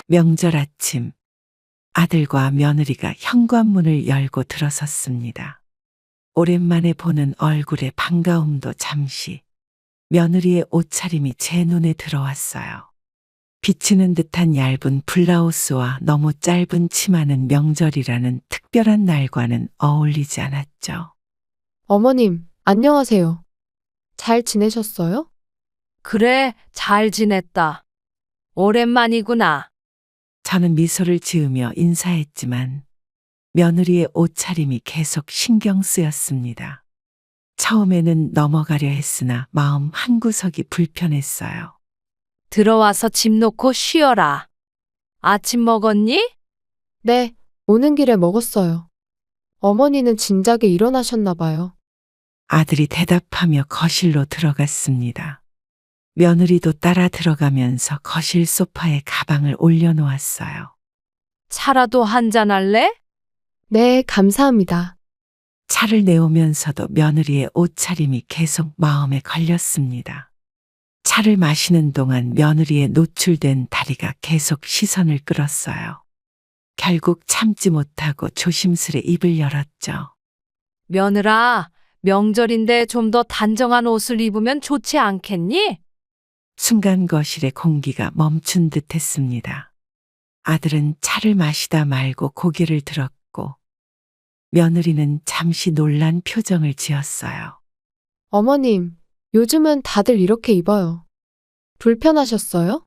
명절 아침, 아들과 며느리가 현관문을 열고 들어섰습니다. 오랜만에 보는 얼굴의 반가움도 잠시, 며느리의 옷차림이 제 눈에 들어왔어요. 비치는 듯한 얇은 블라우스와 너무 짧은 치마는 명절이라는 특별한 날과는 어울리지 않았죠. 어머님, 안녕하세요. 잘 지내셨어요? 그래, 잘 지냈다. 오랜만이구나. 저는 미소를 지으며 인사했지만 며느리의 옷차림이 계속 신경 쓰였습니다. 처음에는 넘어가려 했으나 마음 한구석이 불편했어요. 들어와서 짐 놓고 쉬어라. 아침 먹었니? 네, 오는 길에 먹었어요. 어머니는 진작에 일어나셨나 봐요. 아들이 대답하며 거실로 들어갔습니다. 며느리도 따라 들어가면서 거실 소파에 가방을 올려놓았어요. 차라도 한잔 할래? 네, 감사합니다. 차를 내오면서도 며느리의 옷차림이 계속 마음에 걸렸습니다. 차를 마시는 동안 며느리의 노출된 다리가 계속 시선을 끌었어요. 결국 참지 못하고 조심스레 입을 열었죠. 며느라, 명절인데 좀 더 단정한 옷을 입으면 좋지 않겠니? 순간 거실의 공기가 멈춘 듯 했습니다. 아들은 차를 마시다 말고 고개를 들었고 며느리는 잠시 놀란 표정을 지었어요. 어머님, 요즘은 다들 이렇게 입어요. 불편하셨어요?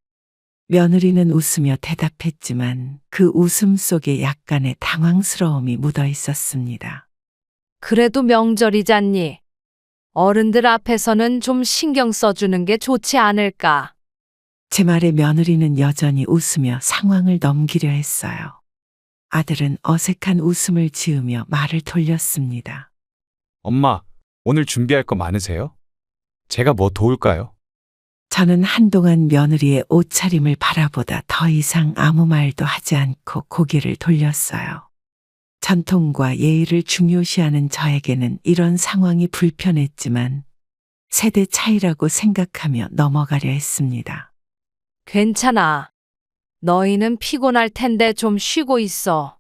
며느리는 웃으며 대답했지만 그 웃음 속에 약간의 당황스러움이 묻어 있었습니다. 그래도 명절이잖니. 어른들 앞에서는 좀 신경 써주는 게 좋지 않을까. 제 말에 며느리는 여전히 웃으며 상황을 넘기려 했어요. 아들은 어색한 웃음을 지으며 말을 돌렸습니다. 엄마, 오늘 준비할 거 많으세요? 제가 뭐 도울까요? 저는 한동안 며느리의 옷차림을 바라보다 더 이상 아무 말도 하지 않고 고개를 돌렸어요. 전통과 예의를 중요시하는 저에게는 이런 상황이 불편했지만 세대 차이라고 생각하며 넘어가려 했습니다. 괜찮아. 너희는 피곤할 텐데 좀 쉬고 있어.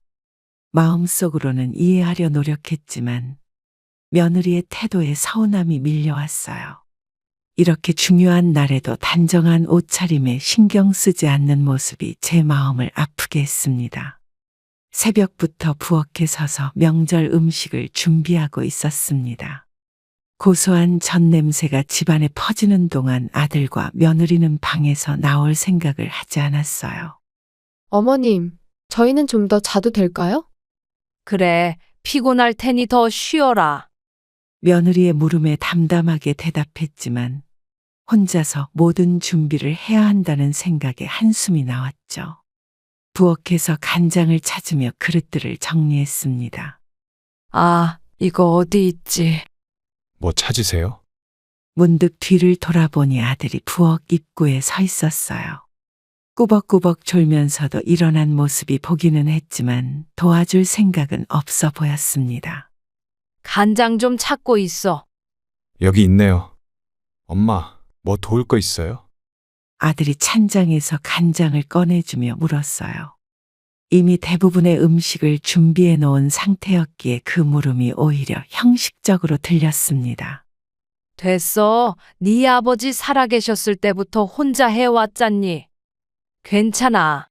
마음속으로는 이해하려 노력했지만 며느리의 태도에 서운함이 밀려왔어요. 이렇게 중요한 날에도 단정한 옷차림에 신경 쓰지 않는 모습이 제 마음을 아프게 했습니다. 새벽부터 부엌에 서서 명절 음식을 준비하고 있었습니다. 고소한 전 냄새가 집안에 퍼지는 동안 아들과 며느리는 방에서 나올 생각을 하지 않았어요. 어머님, 저희는 좀 더 자도 될까요? 그래, 피곤할 테니 더 쉬어라. 며느리의 물음에 담담하게 대답했지만 혼자서 모든 준비를 해야 한다는 생각에 한숨이 나왔죠. 부엌에서 간장을 찾으며 그릇들을 정리했습니다. 아, 이거 어디 있지? 뭐 찾으세요? 문득 뒤를 돌아보니 아들이 부엌 입구에 서 있었어요. 꾸벅꾸벅 졸면서도 일어난 모습이 보기는 했지만 도와줄 생각은 없어 보였습니다. 간장 좀 찾고 있어. 여기 있네요. 엄마, 뭐 도울 거 있어요? 아들이 찬장에서 간장을 꺼내주며 물었어요. 이미 대부분의 음식을 준비해 놓은 상태였기에 그 물음이 오히려 형식적으로 들렸습니다. 됐어. 네 아버지 살아계셨을 때부터 혼자 해왔잖니. 괜찮아.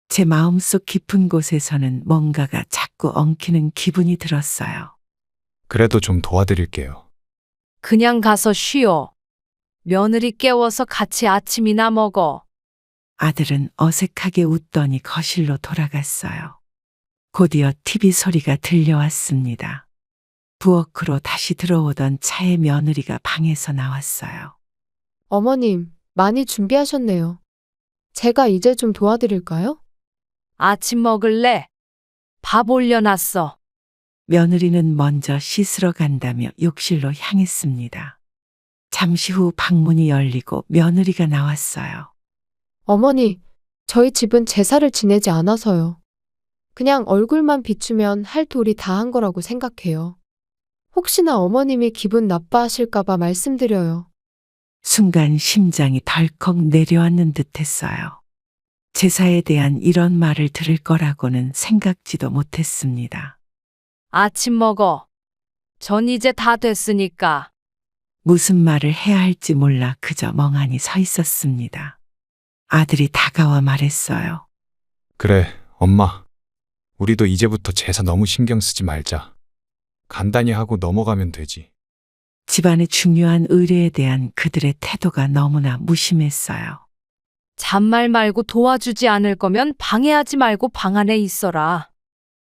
제 마음속 깊은 곳에서는 뭔가가 자꾸 엉키는 기분이 들었어요. 그래도 좀 도와드릴게요. 그냥 가서 쉬어. 며느리 깨워서 같이 아침이나 먹어. 아들은 어색하게 웃더니 거실로 돌아갔어요. 곧이어 TV 소리가 들려왔습니다. 부엌으로 다시 들어오던 차의 며느리가 방에서 나왔어요. 어머님, 많이 준비하셨네요. 제가 이제 좀 도와드릴까요? 아침 먹을래? 밥 올려놨어. 며느리는 먼저 씻으러 간다며 욕실로 향했습니다. 잠시 후 방문이 열리고 며느리가 나왔어요. 어머니, 저희 집은 제사를 지내지 않아서요. 그냥 얼굴만 비추면 할 도리 다 한 거라고 생각해요. 혹시나 어머님이 기분 나빠하실까봐 말씀드려요. 순간 심장이 덜컥 내려앉는 듯 했어요. 제사에 대한 이런 말을 들을 거라고는 생각지도 못했습니다. 아침 먹어. 전 이제 다 됐으니까. 무슨 말을 해야 할지 몰라 그저 멍하니 서 있었습니다. 아들이 다가와 말했어요. 그래, 엄마. 우리도 이제부터 제사 너무 신경 쓰지 말자. 간단히 하고 넘어가면 되지. 집안의 중요한 의례에 대한 그들의 태도가 너무나 무심했어요. 잔말 말고 도와주지 않을 거면 방해하지 말고 방 안에 있어라.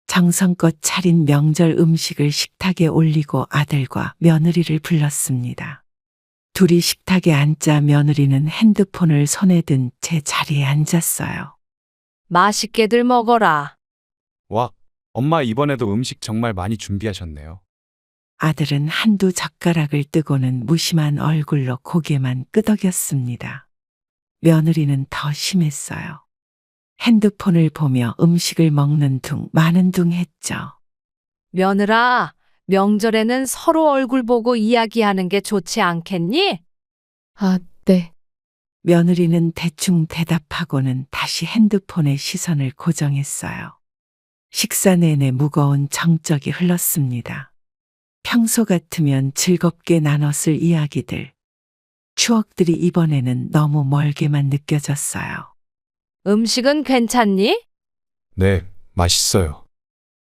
정성껏 차린 명절 음식을 식탁에 올리고 아들과 며느리를 불렀습니다. 둘이 식탁에 앉자 며느리는 핸드폰을 손에 든 제 자리에 앉았어요. 맛있게들 먹어라. 와, 엄마 이번에도 음식 정말 많이 준비하셨네요. 아들은 한두 젓가락을 뜨고는 무심한 얼굴로 고개만 끄덕였습니다. 며느리는 더 심했어요. 핸드폰을 보며 음식을 먹는 둥 마는 둥 했죠. 며느라, 명절에는 서로 얼굴 보고 이야기하는 게 좋지 않겠니? 아, 네. 며느리는 대충 대답하고는 다시 핸드폰에 시선을 고정했어요. 식사 내내 무거운 정적이 흘렀습니다. 평소 같으면 즐겁게 나눴을 이야기들, 추억들이 이번에는 너무 멀게만 느껴졌어요. 음식은 괜찮니? 네, 맛있어요.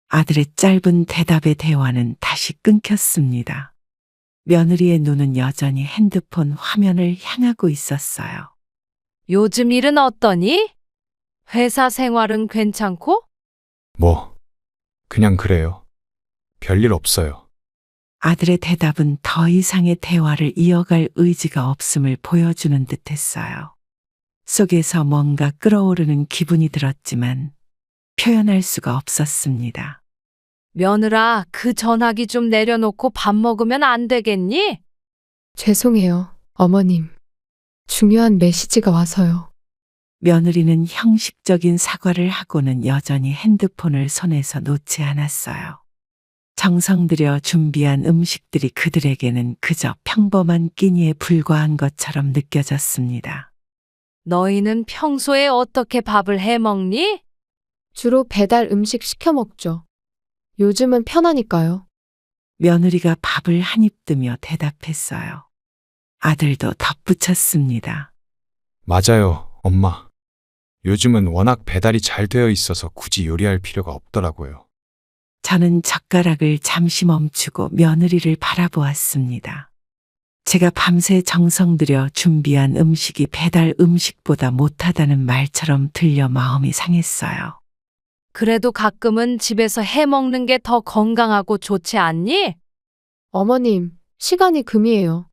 아들의 짧은 대답의 대화는 다시 끊겼습니다. 며느리의 눈은 여전히 핸드폰 화면을 향하고 있었어요. 요즘 일은 어떠니? 회사 생활은 괜찮고? 뭐, 그냥 그래요. 별일 없어요. 아들의 대답은 더 이상의 대화를 이어갈 의지가 없음을 보여주는 듯했어요. 속에서 뭔가 끓어오르는 기분이 들었지만 표현할 수가 없었습니다. 며느라, 그 전화기 좀 내려놓고 밥 먹으면 안 되겠니? 죄송해요, 어머님. 중요한 메시지가 와서요. 며느리는 형식적인 사과를 하고는 여전히 핸드폰을 손에서 놓지 않았어요. 정성 들여 준비한 음식들이 그들에게는 그저 평범한 끼니에 불과한 것처럼 느껴졌습니다. 너희는 평소에 어떻게 밥을 해 먹니? 주로 배달 음식 시켜 먹죠. 요즘은 편하니까요. 며느리가 밥을 한 입 뜨며 대답했어요. 아들도 덧붙였습니다. 맞아요, 엄마. 요즘은 워낙 배달이 잘 되어 있어서 굳이 요리할 필요가 없더라고요. 저는 젓가락을 잠시 멈추고 며느리를 바라보았습니다. 제가 밤새 정성 들여 준비한 음식이 배달 음식보다 못하다는 말처럼 들려 마음이 상했어요. 그래도 가끔은 집에서 해 먹는 게 더 건강하고 좋지 않니? 어머님, 시간이 금이에요.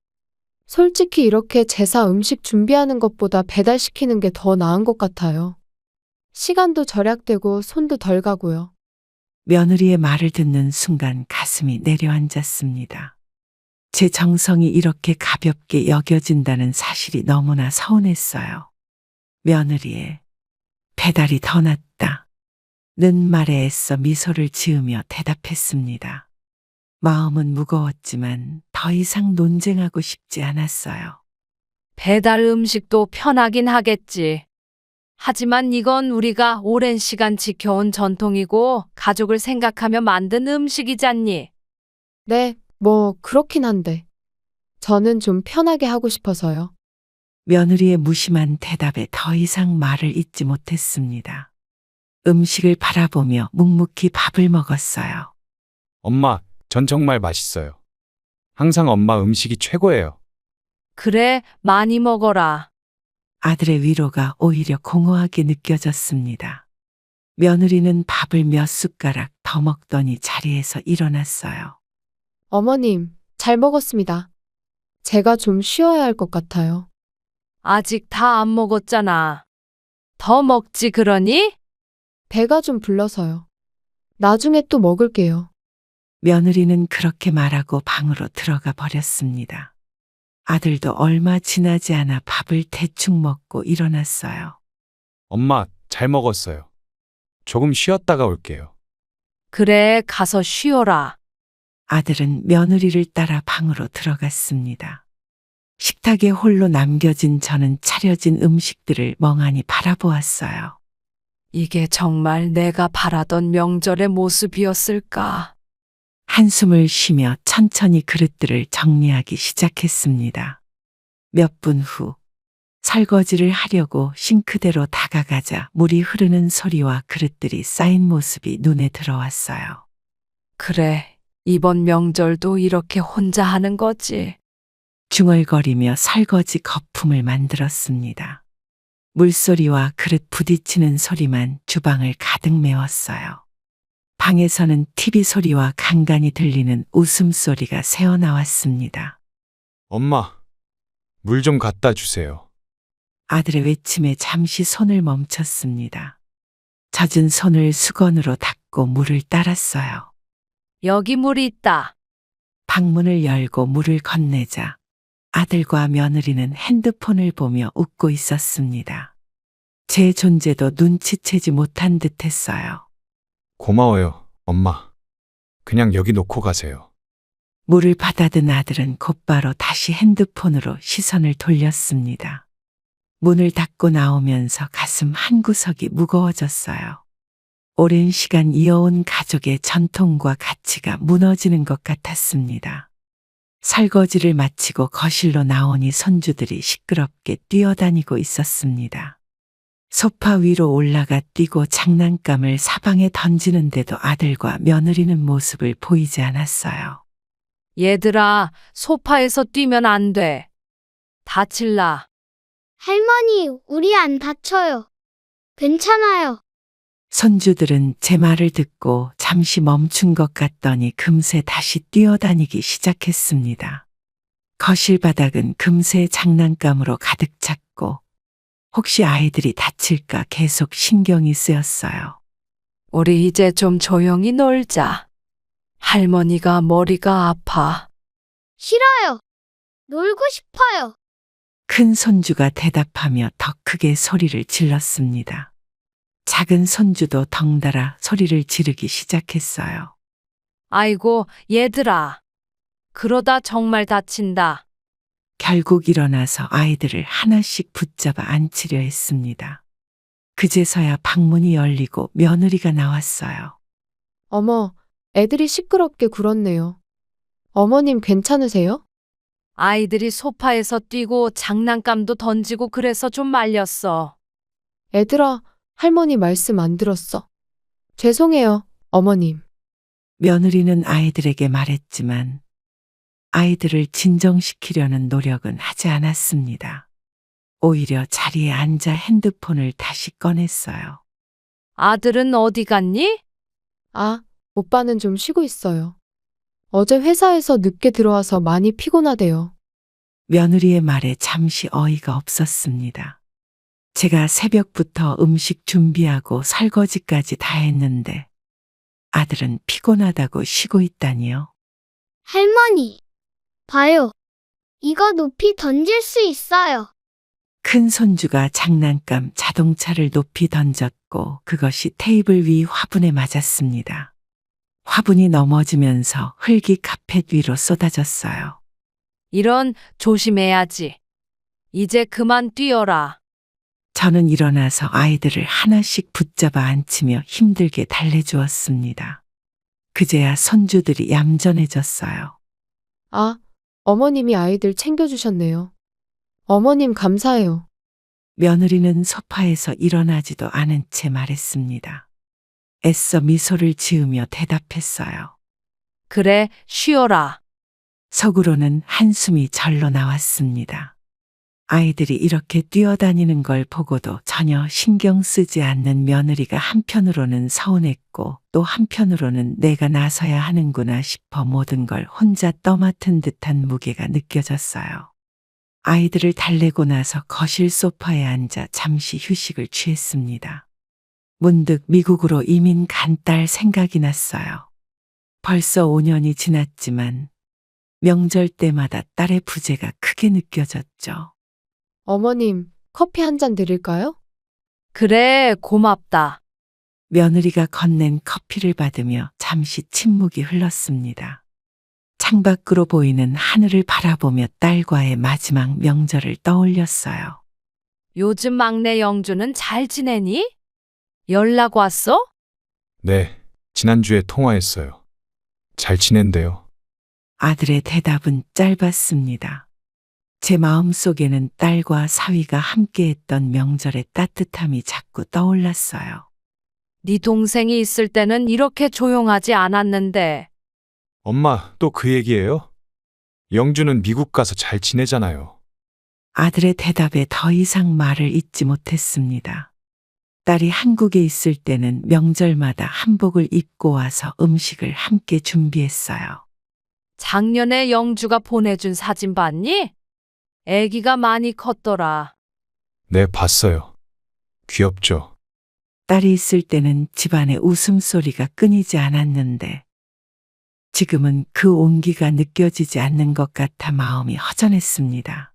솔직히 이렇게 제사 음식 준비하는 것보다 배달시키는 게 더 나은 것 같아요. 시간도 절약되고 손도 덜 가고요. 며느리의 말을 듣는 순간 가슴이 내려앉았습니다. 제 정성이 이렇게 가볍게 여겨진다는 사실이 너무나 서운했어요. 며느리의 배달이 더 낫다 는 말에 애써 미소를 지으며 대답했습니다. 마음은 무거웠지만 더 이상 논쟁하고 싶지 않았어요. 배달 음식도 편하긴 하겠지. 하지만 이건 우리가 오랜 시간 지켜온 전통이고 가족을 생각하며 만든 음식이잖니. 네, 뭐 그렇긴 한데. 저는 좀 편하게 하고 싶어서요. 며느리의 무심한 대답에 더 이상 말을 잇지 못했습니다. 음식을 바라보며 묵묵히 밥을 먹었어요. 엄마, 전 정말 맛있어요. 항상 엄마 음식이 최고예요. 그래, 많이 먹어라. 아들의 위로가 오히려 공허하게 느껴졌습니다. 며느리는 밥을 몇 숟가락 더 먹더니 자리에서 일어났어요. 어머님, 잘 먹었습니다. 제가 좀 쉬어야 할 것 같아요. 아직 다 안 먹었잖아. 더 먹지 그러니? 배가 좀 불러서요. 나중에 또 먹을게요. 며느리는 그렇게 말하고 방으로 들어가 버렸습니다. 아들도 얼마 지나지 않아 밥을 대충 먹고 일어났어요. 엄마, 잘 먹었어요. 조금 쉬었다가 올게요. 그래, 가서 쉬어라. 아들은 며느리를 따라 방으로 들어갔습니다. 식탁에 홀로 남겨진 저는 차려진 음식들을 멍하니 바라보았어요. 이게 정말 내가 바라던 명절의 모습이었을까? 한숨을 쉬며 천천히 그릇들을 정리하기 시작했습니다. 몇 분 후, 설거지를 하려고 싱크대로 다가가자 물이 흐르는 소리와 그릇들이 쌓인 모습이 눈에 들어왔어요. 그래, 이번 명절도 이렇게 혼자 하는 거지. 중얼거리며 설거지 거품을 만들었습니다. 물소리와 그릇 부딪히는 소리만 주방을 가득 메웠어요. 방에서는 TV 소리와 간간히 들리는 웃음소리가 새어나왔습니다. 엄마, 물 좀 갖다 주세요. 아들의 외침에 잠시 손을 멈췄습니다. 젖은 손을 수건으로 닦고 물을 따랐어요. 여기 물이 있다. 방문을 열고 물을 건네자 아들과 며느리는 핸드폰을 보며 웃고 있었습니다. 제 존재도 눈치채지 못한 듯 했어요. 고마워요, 엄마. 그냥 여기 놓고 가세요. 물을 받아든 아들은 곧바로 다시 핸드폰으로 시선을 돌렸습니다. 문을 닫고 나오면서 가슴 한구석이 무거워졌어요. 오랜 시간 이어온 가족의 전통과 가치가 무너지는 것 같았습니다. 설거지를 마치고 거실로 나오니 손주들이 시끄럽게 뛰어다니고 있었습니다. 소파 위로 올라가 뛰고 장난감을 사방에 던지는데도 아들과 며느리는 모습을 보이지 않았어요. 얘들아, 소파에서 뛰면 안 돼. 다칠라. 할머니, 우리 안 다쳐요. 괜찮아요. 손주들은 제 말을 듣고 잠시 멈춘 것 같더니 금세 다시 뛰어다니기 시작했습니다. 거실 바닥은 금세 장난감으로 가득 찼고 혹시 아이들이 다칠까 계속 신경이 쓰였어요. 우리 이제 좀 조용히 놀자. 할머니가 머리가 아파. 싫어요. 놀고 싶어요. 큰 손주가 대답하며 더 크게 소리를 질렀습니다. 작은 손주도 덩달아 소리를 지르기 시작했어요. 아이고, 얘들아. 그러다 정말 다친다. 결국 일어나서 아이들을 하나씩 붙잡아 안치려 했습니다. 그제서야 방문이 열리고 며느리가 나왔어요. 어머, 애들이 시끄럽게 굴었네요. 어머님 괜찮으세요? 아이들이 소파에서 뛰고 장난감도 던지고 그래서 좀 말렸어. 애들아, 할머니 말씀 안 들었어. 죄송해요, 어머님. 며느리는 아이들에게 말했지만 아이들을 진정시키려는 노력은 하지 않았습니다. 오히려 자리에 앉아 핸드폰을 다시 꺼냈어요. 아들은 어디 갔니? 아, 오빠는 좀 쉬고 있어요. 어제 회사에서 늦게 들어와서 많이 피곤하대요. 며느리의 말에 잠시 어이가 없었습니다. 제가 새벽부터 음식 준비하고 설거지까지 다 했는데 아들은 피곤하다고 쉬고 있다니요. 할머니, 봐요. 이거 높이 던질 수 있어요. 큰 손주가 장난감 자동차를 높이 던졌고 그것이 테이블 위 화분에 맞았습니다. 화분이 넘어지면서 흙이 카펫 위로 쏟아졌어요. 이런, 조심해야지. 이제 그만 뛰어라. 저는 일어나서 아이들을 하나씩 붙잡아 안치며 힘들게 달래주었습니다. 그제야 손주들이 얌전해졌어요. 아, 어머님이 아이들 챙겨주셨네요. 어머님 감사해요. 며느리는 소파에서 일어나지도 않은 채 말했습니다. 애써 미소를 지으며 대답했어요. 그래, 쉬어라. 속으로는 한숨이 절로 나왔습니다. 아이들이 이렇게 뛰어다니는 걸 보고도 전혀 신경 쓰지 않는 며느리가 한편으로는 서운했고 또 한편으로는 내가 나서야 하는구나 싶어 모든 걸 혼자 떠맡은 듯한 무게가 느껴졌어요. 아이들을 달래고 나서 거실 소파에 앉아 잠시 휴식을 취했습니다. 문득 미국으로 이민 간 딸 생각이 났어요. 벌써 5년이 지났지만 명절 때마다 딸의 부재가 크게 느껴졌죠. 어머님, 커피 한 잔 드릴까요? 그래, 고맙다. 며느리가 건넨 커피를 받으며 잠시 침묵이 흘렀습니다. 창밖으로 보이는 하늘을 바라보며 딸과의 마지막 명절을 떠올렸어요. 요즘 막내 영주는 잘 지내니? 연락 왔어? 네, 지난주에 통화했어요. 잘 지낸대요. 아들의 대답은 짧았습니다. 제 마음속에는 딸과 사위가 함께했던 명절의 따뜻함이 자꾸 떠올랐어요. 네 동생이 있을 때는 이렇게 조용하지 않았는데. 엄마, 또 그 얘기예요? 영주는 미국 가서 잘 지내잖아요. 아들의 대답에 더 이상 말을 잇지 못했습니다. 딸이 한국에 있을 때는 명절마다 한복을 입고 와서 음식을 함께 준비했어요. 작년에 영주가 보내준 사진 봤니? 애기가 많이 컸더라. 네, 봤어요. 귀엽죠? 딸이 있을 때는 집안의 웃음소리가 끊이지 않았는데 지금은 그 온기가 느껴지지 않는 것 같아 마음이 허전했습니다.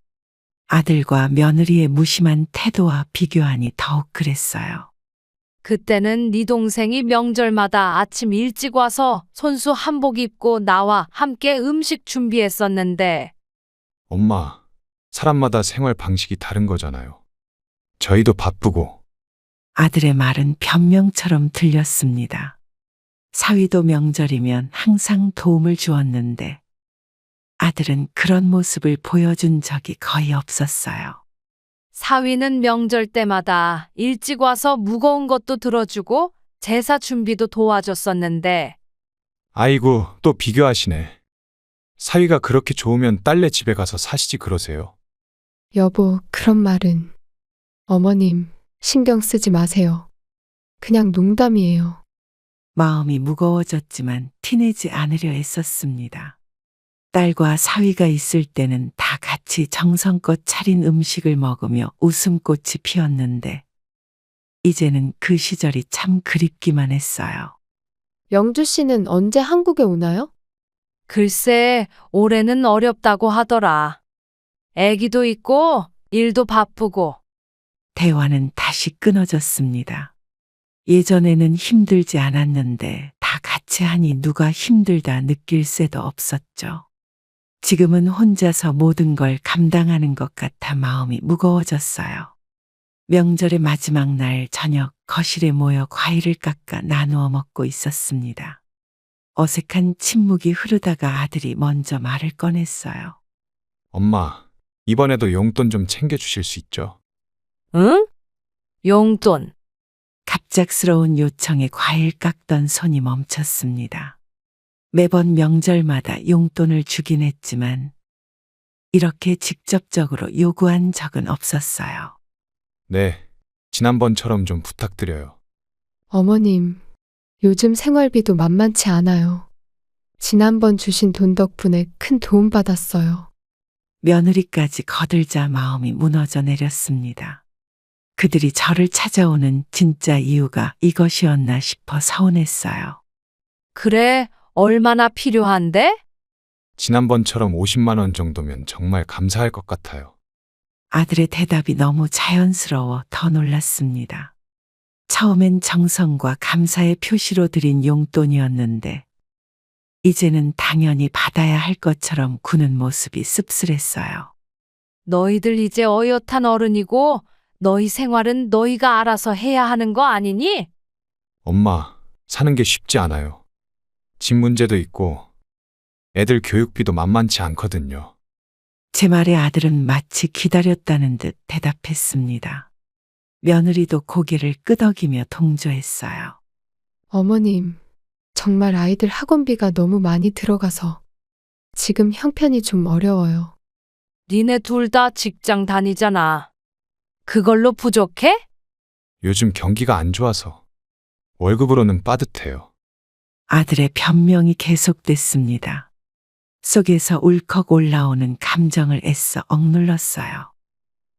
아들과 며느리의 무심한 태도와 비교하니 더욱 그랬어요. 그때는 네 동생이 명절마다 아침 일찍 와서 손수 한복 입고 나와 함께 음식 준비했었는데. 엄마, 사람마다 생활 방식이 다른 거잖아요. 저희도 바쁘고. 아들의 말은 변명처럼 들렸습니다. 사위도 명절이면 항상 도움을 주었는데 아들은 그런 모습을 보여준 적이 거의 없었어요. 사위는 명절 때마다 일찍 와서 무거운 것도 들어주고 제사 준비도 도와줬었는데. 아이고, 또 비교하시네. 사위가 그렇게 좋으면 딸네 집에 가서 사시지 그러세요. 여보, 그런 말은. 어머님, 신경 쓰지 마세요. 그냥 농담이에요. 마음이 무거워졌지만 티내지 않으려 애썼습니다. 딸과 사위가 있을 때는 다 같이 정성껏 차린 음식을 먹으며 웃음꽃이 피었는데 이제는 그 시절이 참 그립기만 했어요. 영주 씨는 언제 한국에 오나요? 글쎄, 올해는 어렵다고 하더라. 애기도 있고 일도 바쁘고. 대화는 다시 끊어졌습니다. 예전에는 힘들지 않았는데 다 같이 하니 누가 힘들다 느낄 새도 없었죠. 지금은 혼자서 모든 걸 감당하는 것 같아 마음이 무거워졌어요. 명절의 마지막 날 저녁 거실에 모여 과일을 깎아 나누어 먹고 있었습니다. 어색한 침묵이 흐르다가 아들이 먼저 말을 꺼냈어요. 엄마, 이번에도 용돈 좀 챙겨주실 수 있죠? 응? 용돈. 갑작스러운 요청에 과일 깎던 손이 멈췄습니다. 매번 명절마다 용돈을 주긴 했지만 이렇게 직접적으로 요구한 적은 없었어요. 네, 지난번처럼 좀 부탁드려요. 어머님, 요즘 생활비도 만만치 않아요. 지난번 주신 돈 덕분에 큰 도움 받았어요. 며느리까지 거들자 마음이 무너져 내렸습니다. 그들이 저를 찾아오는 진짜 이유가 이것이었나 싶어 서운했어요. 그래, 얼마나 필요한데? 지난번처럼 50만 원 정도면 정말 감사할 것 같아요. 아들의 대답이 너무 자연스러워 더 놀랐습니다. 처음엔 정성과 감사의 표시로 드린 용돈이었는데 이제는 당연히 받아야 할 것처럼 구는 모습이 씁쓸했어요. 너희들 이제 어엿한 어른이고 너희 생활은 너희가 알아서 해야 하는 거 아니니? 엄마, 사는 게 쉽지 않아요. 집 문제도 있고 애들 교육비도 만만치 않거든요. 제 말에 아들은 마치 기다렸다는 듯 대답했습니다. 며느리도 고개를 끄덕이며 동조했어요. 어머님, 정말 아이들 학원비가 너무 많이 들어가서 지금 형편이 좀 어려워요. 니네 둘 다 직장 다니잖아. 그걸로 부족해? 요즘 경기가 안 좋아서 월급으로는 빠듯해요. 아들의 변명이 계속됐습니다. 속에서 울컥 올라오는 감정을 애써 억눌렀어요.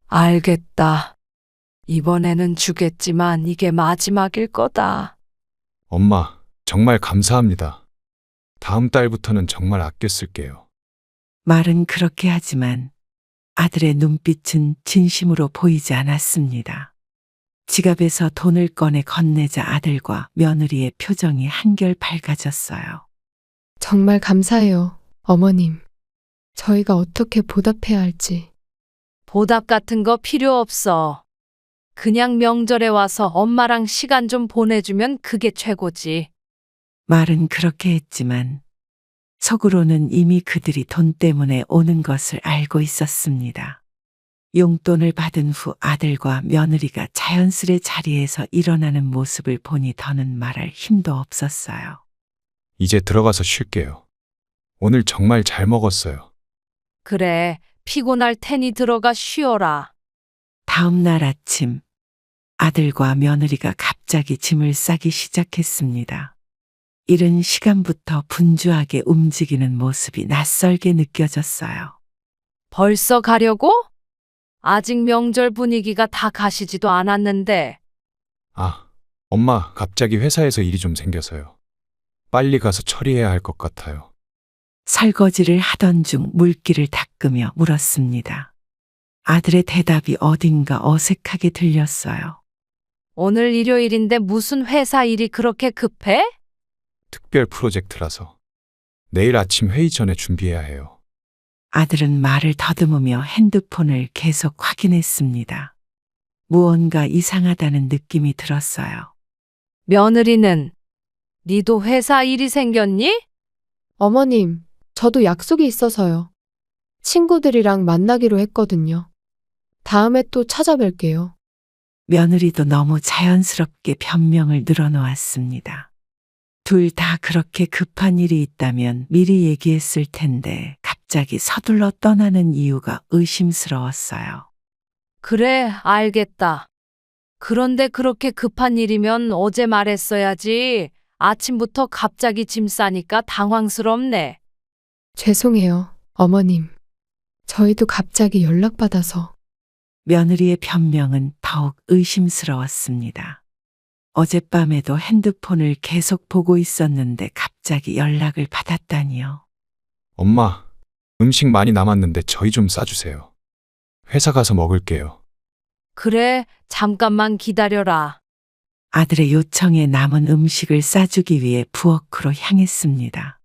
알겠다. 이번에는 주겠지만 이게 마지막일 거다. 엄마, 정말 감사합니다. 다음 달부터는 정말 아껴 쓸게요. 말은 그렇게 하지만 아들의 눈빛은 진심으로 보이지 않았습니다. 지갑에서 돈을 꺼내 건네자 아들과 며느리의 표정이 한결 밝아졌어요. 정말 감사해요, 어머님. 저희가 어떻게 보답해야 할지. 보답 같은 거 필요 없어. 그냥 명절에 와서 엄마랑 시간 좀 보내주면 그게 최고지. 말은 그렇게 했지만 속으로는 이미 그들이 돈 때문에 오는 것을 알고 있었습니다. 용돈을 받은 후 아들과 며느리가 자연스레 자리에서 일어나는 모습을 보니 더는 말할 힘도 없었어요. 이제 들어가서 쉴게요. 오늘 정말 잘 먹었어요. 그래, 피곤할 테니 들어가 쉬어라. 다음 날 아침 아들과 며느리가 갑자기 짐을 싸기 시작했습니다. 이른 시간부터 분주하게 움직이는 모습이 낯설게 느껴졌어요. 벌써 가려고? 아직 명절 분위기가 다 가시지도 않았는데. 아, 엄마, 갑자기 회사에서 일이 좀 생겨서요. 빨리 가서 처리해야 할 것 같아요. 설거지를 하던 중 물기를 닦으며 물었습니다. 아들의 대답이 어딘가 어색하게 들렸어요. 오늘 일요일인데 무슨 회사 일이 그렇게 급해? 특별 프로젝트라서 내일 아침 회의 전에 준비해야 해요. 아들은 말을 더듬으며 핸드폰을 계속 확인했습니다. 무언가 이상하다는 느낌이 들었어요. 며느리는 니도 회사 일이 생겼니? 어머님, 저도 약속이 있어서요. 친구들이랑 만나기로 했거든요. 다음에 또 찾아뵐게요. 며느리도 너무 자연스럽게 변명을 늘어놓았습니다. 둘 다 그렇게 급한 일이 있다면 미리 얘기했을 텐데 갑자기 서둘러 떠나는 이유가 의심스러웠어요. 그래, 알겠다. 그런데 그렇게 급한 일이면 어제 말했어야지. 아침부터 갑자기 짐 싸니까 당황스럽네. 죄송해요, 어머님. 저희도 갑자기 연락받아서. 며느리의 변명은 더욱 의심스러웠습니다. 어젯밤에도 핸드폰을 계속 보고 있었는데 갑자기 연락을 받았다니요. 엄마, 음식 많이 남았는데 저희 좀 싸주세요. 회사 가서 먹을게요. 그래, 잠깐만 기다려라. 아들의 요청에 남은 음식을 싸주기 위해 부엌으로 향했습니다.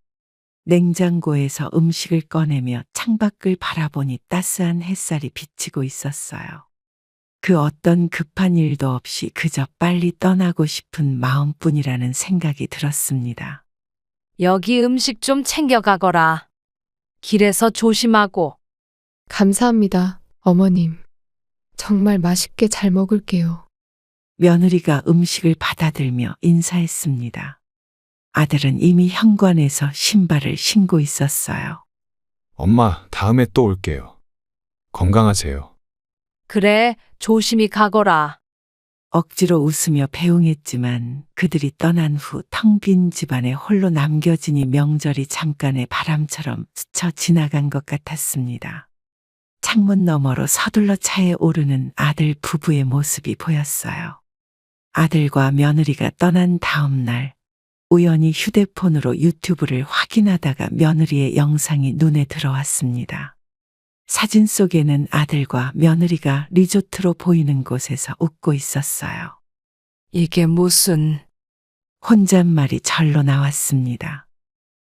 냉장고에서 음식을 꺼내며 창밖을 바라보니 따스한 햇살이 비치고 있었어요. 그 어떤 급한 일도 없이 그저 빨리 떠나고 싶은 마음뿐이라는 생각이 들었습니다. 여기 음식 좀 챙겨가거라. 길에서 조심하고. 감사합니다, 어머님. 정말 맛있게 잘 먹을게요. 며느리가 음식을 받아들며 인사했습니다. 아들은 이미 현관에서 신발을 신고 있었어요. 엄마, 다음에 또 올게요. 건강하세요. 그래, 조심히 가거라. 억지로 웃으며 배웅했지만 그들이 떠난 후 텅 빈 집안에 홀로 남겨지니 명절이 잠깐의 바람처럼 스쳐 지나간 것 같았습니다. 창문 너머로 서둘러 차에 오르는 아들 부부의 모습이 보였어요. 아들과 며느리가 떠난 다음 날 우연히 휴대폰으로 유튜브를 확인하다가 며느리의 영상이 눈에 들어왔습니다. 사진 속에는 아들과 며느리가 리조트로 보이는 곳에서 웃고 있었어요. 이게 무슨... 혼잣말이 절로 나왔습니다.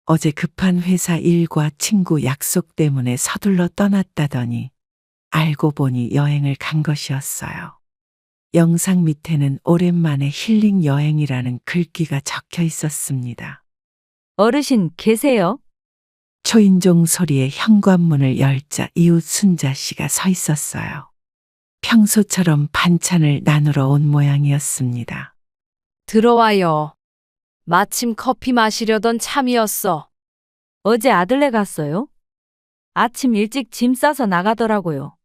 어제 급한 회사 일과 친구 약속 때문에 서둘러 떠났다더니 알고 보니 여행을 간 것이었어요. 영상 밑에는 오랜만에 힐링 여행이라는 글귀가 적혀 있었습니다. 어르신 계세요? 초인종 소리에 현관문을 열자 이웃 순자 씨가 서 있었어요. 평소처럼 반찬을 나누러 온 모양이었습니다. 들어와요. 마침 커피 마시려던 참이었어. 어제 아들네 갔어요? 아침 일찍 짐 싸서 나가더라고요.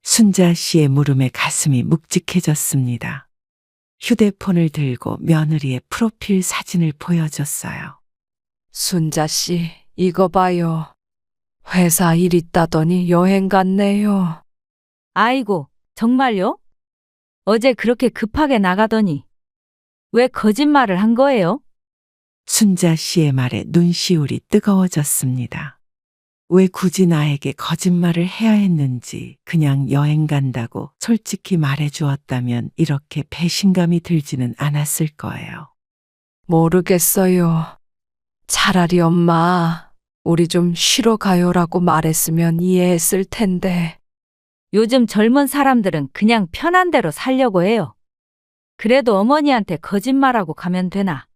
순자 씨의 물음에 가슴이 묵직해졌습니다. 휴대폰을 들고 며느리의 프로필 사진을 보여줬어요. 순자 씨, 이거 봐요. 회사 일 있다더니 여행 갔네요. 아이고, 정말요? 어제 그렇게 급하게 나가더니 왜 거짓말을 한 거예요? 순자 씨의 말에 눈시울이 뜨거워졌습니다. 왜 굳이 나에게 거짓말을 해야 했는지 그냥 여행 간다고 솔직히 말해주었다면 이렇게 배신감이 들지는 않았을 거예요. 모르겠어요. 차라리 엄마, 우리 좀 쉬러 가요라고 말했으면 이해했을 텐데. 요즘 젊은 사람들은 그냥 편한 대로 살려고 해요. 그래도 어머니한테 거짓말하고 가면 되나?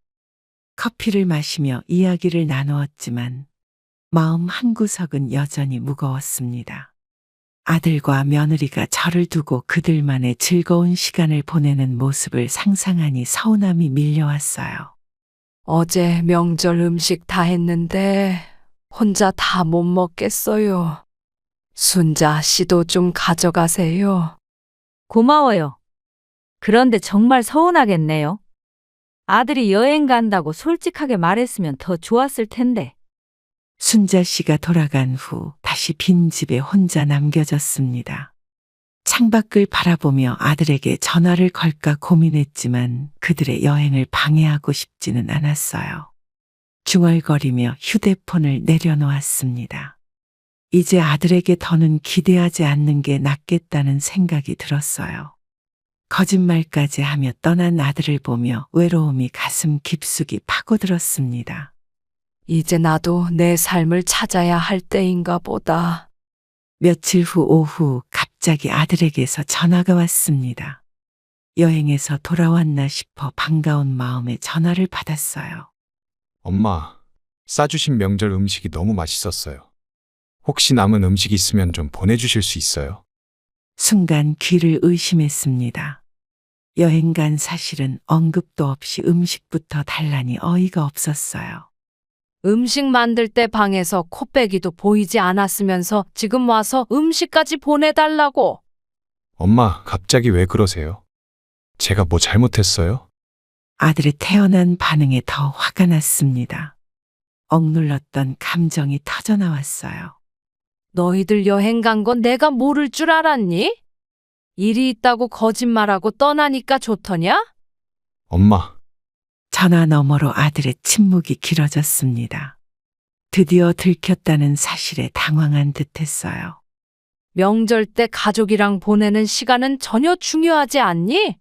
커피를 마시며 이야기를 나누었지만 마음 한구석은 여전히 무거웠습니다. 아들과 며느리가 저를 두고 그들만의 즐거운 시간을 보내는 모습을 상상하니 서운함이 밀려왔어요. 어제 명절 음식 다 했는데 혼자 다 못 먹겠어요. 순자 씨도 좀 가져가세요. 고마워요. 그런데 정말 서운하겠네요. 아들이 여행 간다고 솔직하게 말했으면 더 좋았을 텐데. 순자 씨가 돌아간 후 다시 빈집에 혼자 남겨졌습니다. 창밖을 바라보며 아들에게 전화를 걸까 고민했지만 그들의 여행을 방해하고 싶지는 않았어요. 중얼거리며 휴대폰을 내려놓았습니다. 이제 아들에게 더는 기대하지 않는 게 낫겠다는 생각이 들었어요. 거짓말까지 하며 떠난 아들을 보며 외로움이 가슴 깊숙이 파고들었습니다. 이제 나도 내 삶을 찾아야 할 때인가 보다. 며칠 후 오후 갑자기 아들에게서 전화가 왔습니다. 여행에서 돌아왔나 싶어 반가운 마음에 전화를 받았어요. 엄마, 싸주신 명절 음식이 너무 맛있었어요. 혹시 남은 음식 있으면 좀 보내주실 수 있어요? 순간 귀를 의심했습니다. 여행 간 사실은 언급도 없이 음식부터 달라니 어이가 없었어요. 음식 만들 때 방에서 코빼기도 보이지 않았으면서 지금 와서 음식까지 보내달라고. 엄마, 갑자기 왜 그러세요? 제가 뭐 잘못했어요? 아들의 태어난 반응에 더 화가 났습니다. 억눌렀던 감정이 터져나왔어요. 너희들 여행 간 건 내가 모를 줄 알았니? 일이 있다고 거짓말하고 떠나니까 좋더냐? 엄마, 전화 너머로 아들의 침묵이 길어졌습니다. 드디어 들켰다는 사실에 당황한 듯했어요. 명절 때 가족이랑 보내는 시간은 전혀 중요하지 않니?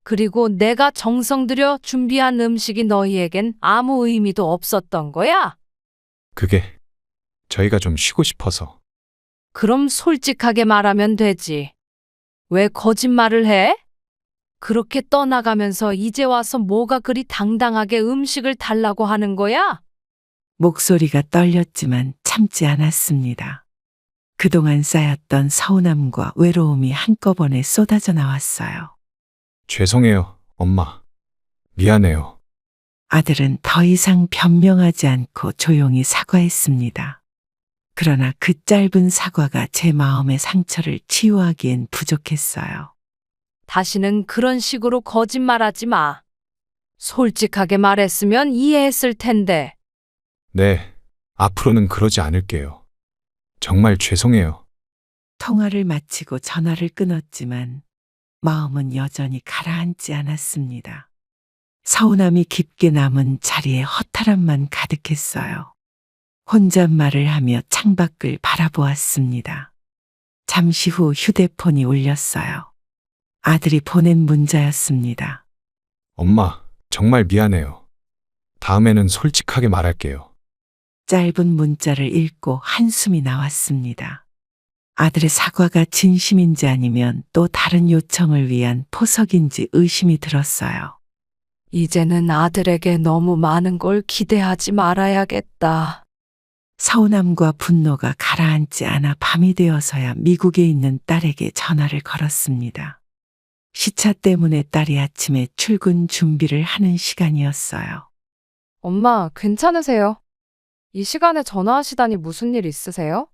그리고 내가 정성 들여 준비한 음식이 너희에겐 아무 의미도 없었던 거야? 그게 저희가 좀 쉬고 싶어서. 그럼 솔직하게 말하면 되지. 왜 거짓말을 해? 그렇게 떠나가면서 이제 와서 뭐가 그리 당당하게 음식을 달라고 하는 거야? 목소리가 떨렸지만 참지 않았습니다. 그동안 쌓였던 서운함과 외로움이 한꺼번에 쏟아져 나왔어요. 죄송해요, 엄마. 미안해요. 아들은 더 이상 변명하지 않고 조용히 사과했습니다. 그러나 그 짧은 사과가 제 마음의 상처를 치유하기엔 부족했어요. 다시는 그런 식으로 거짓말하지 마. 솔직하게 말했으면 이해했을 텐데. 네, 앞으로는 그러지 않을게요. 정말 죄송해요. 통화를 마치고 전화를 끊었지만 마음은 여전히 가라앉지 않았습니다. 서운함이 깊게 남은 자리에 허탈함만 가득했어요. 혼잣말을 하며 창밖을 바라보았습니다. 잠시 후 휴대폰이 울렸어요. 아들이 보낸 문자였습니다. 엄마, 정말 미안해요. 다음에는 솔직하게 말할게요. 짧은 문자를 읽고 한숨이 나왔습니다. 아들의 사과가 진심인지 아니면 또 다른 요청을 위한 포석인지 의심이 들었어요. 이제는 아들에게 너무 많은 걸 기대하지 말아야겠다. 서운함과 분노가 가라앉지 않아 밤이 되어서야 미국에 있는 딸에게 전화를 걸었습니다. 시차 때문에 딸이 아침에 출근 준비를 하는 시간이었어요. 엄마, 괜찮으세요? 이 시간에 전화하시다니 무슨 일 있으세요?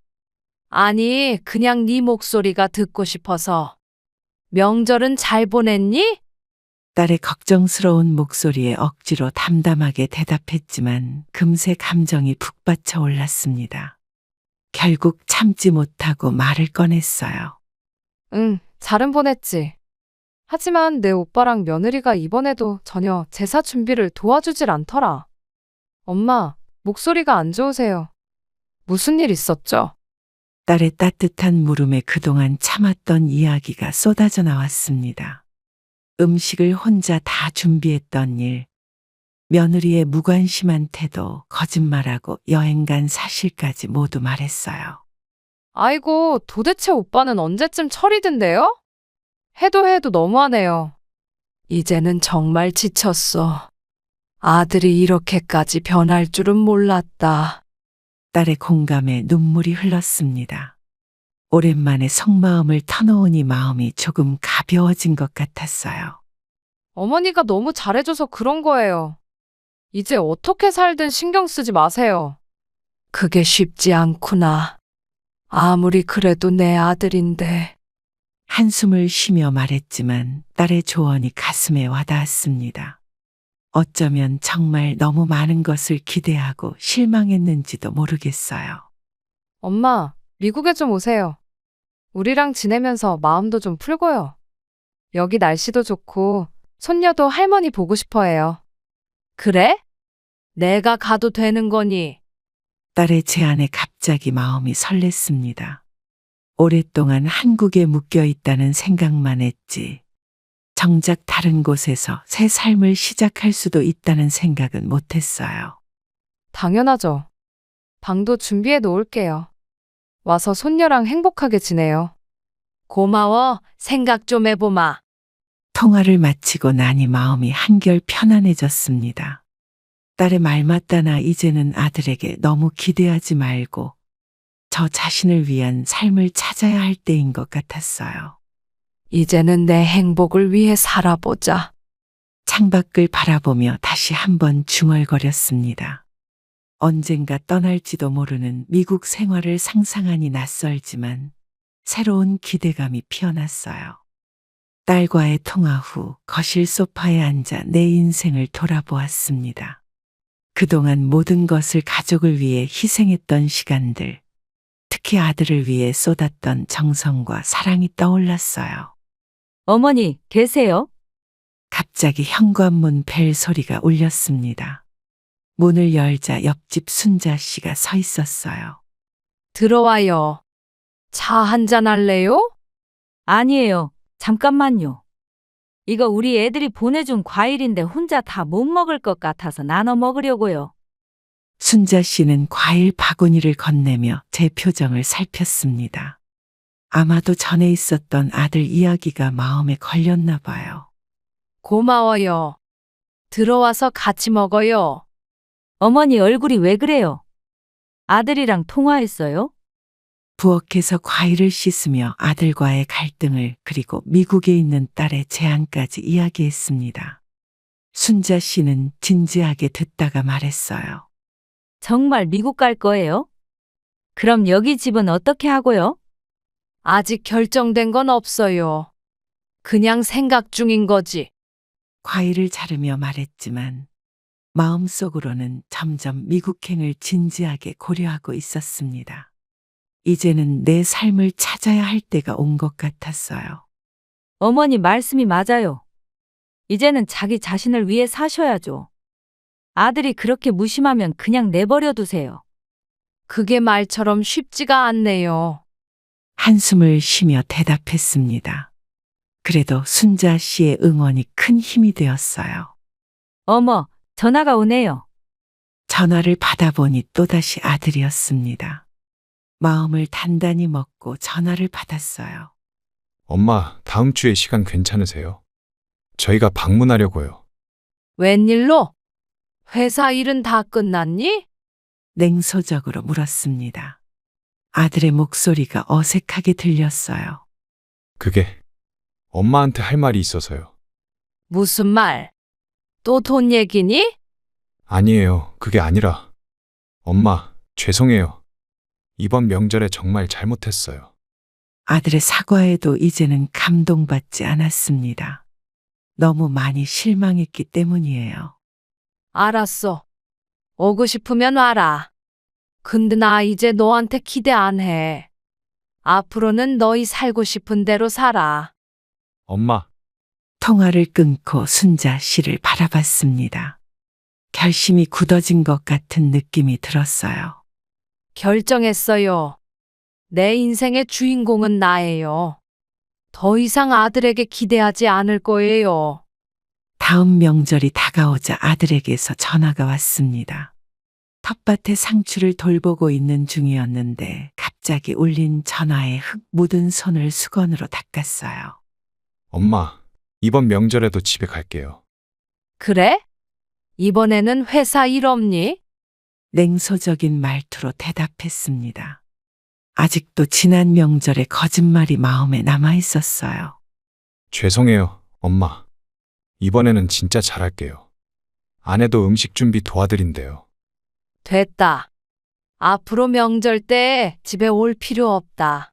아니, 그냥 네 목소리가 듣고 싶어서. 명절은 잘 보냈니? 딸의 걱정스러운 목소리에 억지로 담담하게 대답했지만 금세 감정이 북받쳐 올랐습니다. 결국 참지 못하고 말을 꺼냈어요. 응, 잘은 보냈지. 하지만 내 오빠랑 며느리가 이번에도 전혀 제사 준비를 도와주질 않더라. 엄마, 목소리가 안 좋으세요. 무슨 일 있었죠? 딸의 따뜻한 물음에 그동안 참았던 이야기가 쏟아져 나왔습니다. 음식을 혼자 다 준비했던 일, 며느리의 무관심한 태도, 거짓말하고 여행 간 사실까지 모두 말했어요. 아이고, 도대체 오빠는 언제쯤 철이 든대요? 해도 너무하네요. 이제는 정말 지쳤어. 아들이 이렇게까지 변할 줄은 몰랐다. 딸의 공감에 눈물이 흘렀습니다. 오랜만에 속마음을 터놓으니 마음이 조금 가벼워진 것 같았어요. 어머니가 너무 잘해줘서 그런 거예요. 이제 어떻게 살든 신경 쓰지 마세요. 그게 쉽지 않구나. 아무리 그래도 내 아들인데. 한숨을 쉬며 말했지만 딸의 조언이 가슴에 와닿았습니다. 어쩌면 정말 너무 많은 것을 기대하고 실망했는지도 모르겠어요. 엄마, 미국에 좀 오세요. 우리랑 지내면서 마음도 좀 풀고요. 여기 날씨도 좋고 손녀도 할머니 보고 싶어 해요. 그래? 내가 가도 되는 거니? 딸의 제안에 갑자기 마음이 설렜습니다. 오랫동안 한국에 묶여 있다는 생각만 했지. 정작 다른 곳에서 새 삶을 시작할 수도 있다는 생각은 못했어요. 당연하죠. 방도 준비해 놓을게요. 와서 손녀랑 행복하게 지내요. 고마워. 생각 좀 해보마. 통화를 마치고 나니 마음이 한결 편안해졌습니다. 딸의 말 맞다나 이제는 아들에게 너무 기대하지 말고 저 자신을 위한 삶을 찾아야 할 때인 것 같았어요. 이제는 내 행복을 위해 살아보자. 창밖을 바라보며 다시 한번 중얼거렸습니다. 언젠가 떠날지도 모르는 미국 생활을 상상하니 낯설지만 새로운 기대감이 피어났어요. 딸과의 통화 후 거실 소파에 앉아 내 인생을 돌아보았습니다. 그동안 모든 것을 가족을 위해 희생했던 시간들, 특히 아들을 위해 쏟았던 정성과 사랑이 떠올랐어요. 어머니, 계세요? 갑자기 현관문 벨 소리가 울렸습니다. 문을 열자 옆집 순자 씨가 서 있었어요. 들어와요. 차 한잔 할래요? 아니에요. 잠깐만요. 이거 우리 애들이 보내준 과일인데 혼자 다 못 먹을 것 같아서 나눠 먹으려고요. 순자 씨는 과일 바구니를 건네며 제 표정을 살폈습니다. 아마도 전에 있었던 아들 이야기가 마음에 걸렸나 봐요. 고마워요. 들어와서 같이 먹어요. 어머니 얼굴이 왜 그래요? 아들이랑 통화했어요? 부엌에서 과일을 씻으며 아들과의 갈등을 그리고 미국에 있는 딸의 제안까지 이야기했습니다. 순자 씨는 진지하게 듣다가 말했어요. 정말 미국 갈 거예요? 그럼 여기 집은 어떻게 하고요? 아직 결정된 건 없어요. 그냥 생각 중인 거지. 과일을 자르며 말했지만 마음속으로는 점점 미국행을 진지하게 고려하고 있었습니다. 이제는 내 삶을 찾아야 할 때가 온 것 같았어요. 어머니 말씀이 맞아요. 이제는 자기 자신을 위해 사셔야죠. 아들이 그렇게 무심하면 그냥 내버려 두세요. 그게 말처럼 쉽지가 않네요. 한숨을 쉬며 대답했습니다. 그래도 순자 씨의 응원이 큰 힘이 되었어요. 어머, 전화가 오네요. 전화를 받아보니 또다시 아들이었습니다. 마음을 단단히 먹고 전화를 받았어요. 엄마, 다음 주에 시간 괜찮으세요? 저희가 방문하려고요. 웬일로? 회사 일은 다 끝났니? 냉소적으로 물었습니다. 아들의 목소리가 어색하게 들렸어요. 그게 엄마한테 할 말이 있어서요. 무슨 말? 또 돈 얘기니? 아니에요. 그게 아니라. 엄마, 죄송해요. 이번 명절에 정말 잘못했어요. 아들의 사과에도 이제는 감동받지 않았습니다. 너무 많이 실망했기 때문이에요. 알았어. 오고 싶으면 와라. 근데 나 이제 너한테 기대 안 해. 앞으로는 너희 살고 싶은 대로 살아. 엄마, 통화를 끊고 순자 씨를 바라봤습니다. 결심이 굳어진 것 같은 느낌이 들었어요. 결정했어요. 내 인생의 주인공은 나예요. 더 이상 아들에게 기대하지 않을 거예요. 다음 명절이 다가오자 아들에게서 전화가 왔습니다. 텃밭에 상추를 돌보고 있는 중이었는데 갑자기 울린 전화에 흙 묻은 손을 수건으로 닦았어요. 엄마, 이번 명절에도 집에 갈게요. 그래? 이번에는 회사 일 없니? 냉소적인 말투로 대답했습니다. 아직도 지난 명절의 거짓말이 마음에 남아 있었어요. 죄송해요, 엄마. 이번에는 진짜 잘할게요. 아내도 음식 준비 도와드린대요. 됐다. 앞으로 명절 때 집에 올 필요 없다.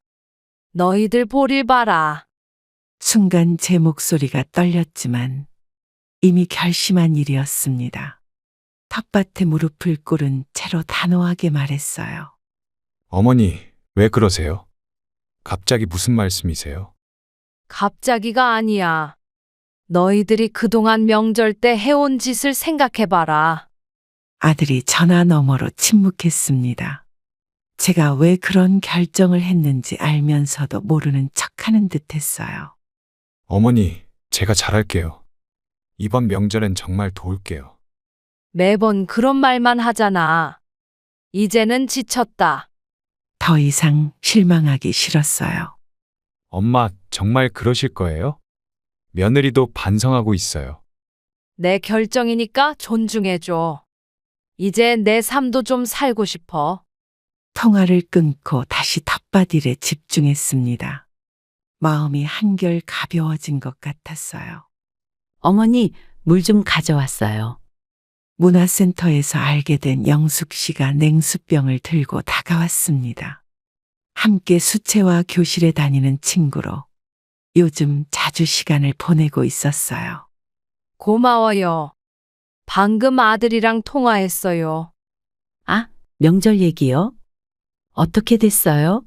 너희들 볼일 봐라. 순간 제 목소리가 떨렸지만 이미 결심한 일이었습니다. 텃밭에 무릎을 꿇은 채로 단호하게 말했어요. 어머니, 왜 그러세요? 갑자기 무슨 말씀이세요? 갑자기가 아니야. 너희들이 그동안 명절 때 해온 짓을 생각해봐라. 아들이 전화 너머로 침묵했습니다. 제가 왜 그런 결정을 했는지 알면서도 모르는 척하는 듯 했어요. 어머니, 제가 잘할게요. 이번 명절엔 정말 도울게요. 매번 그런 말만 하잖아. 이제는 지쳤다. 더 이상 실망하기 싫었어요. 엄마, 정말 그러실 거예요? 며느리도 반성하고 있어요. 내 결정이니까 존중해줘. 이제 내 삶도 좀 살고 싶어. 통화를 끊고 다시 텃밭 일에 집중했습니다. 마음이 한결 가벼워진 것 같았어요. 어머니, 물 좀 가져왔어요. 문화센터에서 알게 된 영숙 씨가 냉수병을 들고 다가왔습니다. 함께 수채화 교실에 다니는 친구로 요즘 자주 시간을 보내고 있었어요. 고마워요. 방금 아들이랑 통화했어요. 아, 명절 얘기요? 어떻게 됐어요?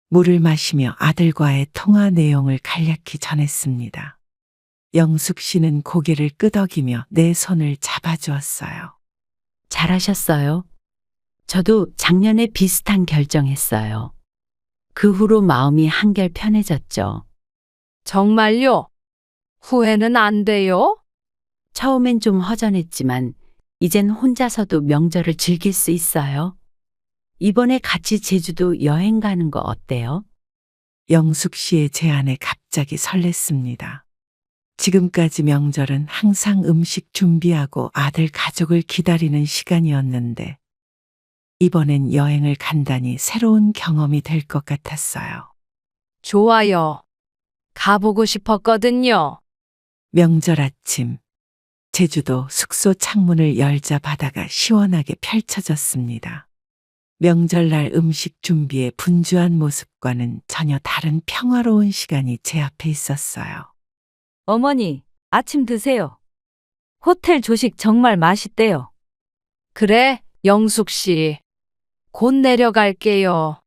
물을 마시며 아들과의 통화 내용을 간략히 전했습니다. 영숙 씨는 고개를 끄덕이며 내 손을 잡아주었어요. 잘하셨어요. 저도 작년에 비슷한 결정했어요. 그 후로 마음이 한결 편해졌죠. 정말요? 후회는 안 돼요? 처음엔 좀 허전했지만 이젠 혼자서도 명절을 즐길 수 있어요. 이번에 같이 제주도 여행 가는 거 어때요? 영숙 씨의 제안에 갑자기 설렜습니다. 지금까지 명절은 항상 음식 준비하고 아들 가족을 기다리는 시간이었는데 이번엔 여행을 간다니 새로운 경험이 될 것 같았어요. 좋아요. 가보고 싶었거든요. 명절 아침 제주도 숙소 창문을 열자 바다가 시원하게 펼쳐졌습니다. 명절날 음식 준비의 분주한 모습과는 전혀 다른 평화로운 시간이 제 앞에 있었어요. 어머니, 아침 드세요. 호텔 조식 정말 맛있대요. 그래, 영숙 씨. 곧 내려갈게요.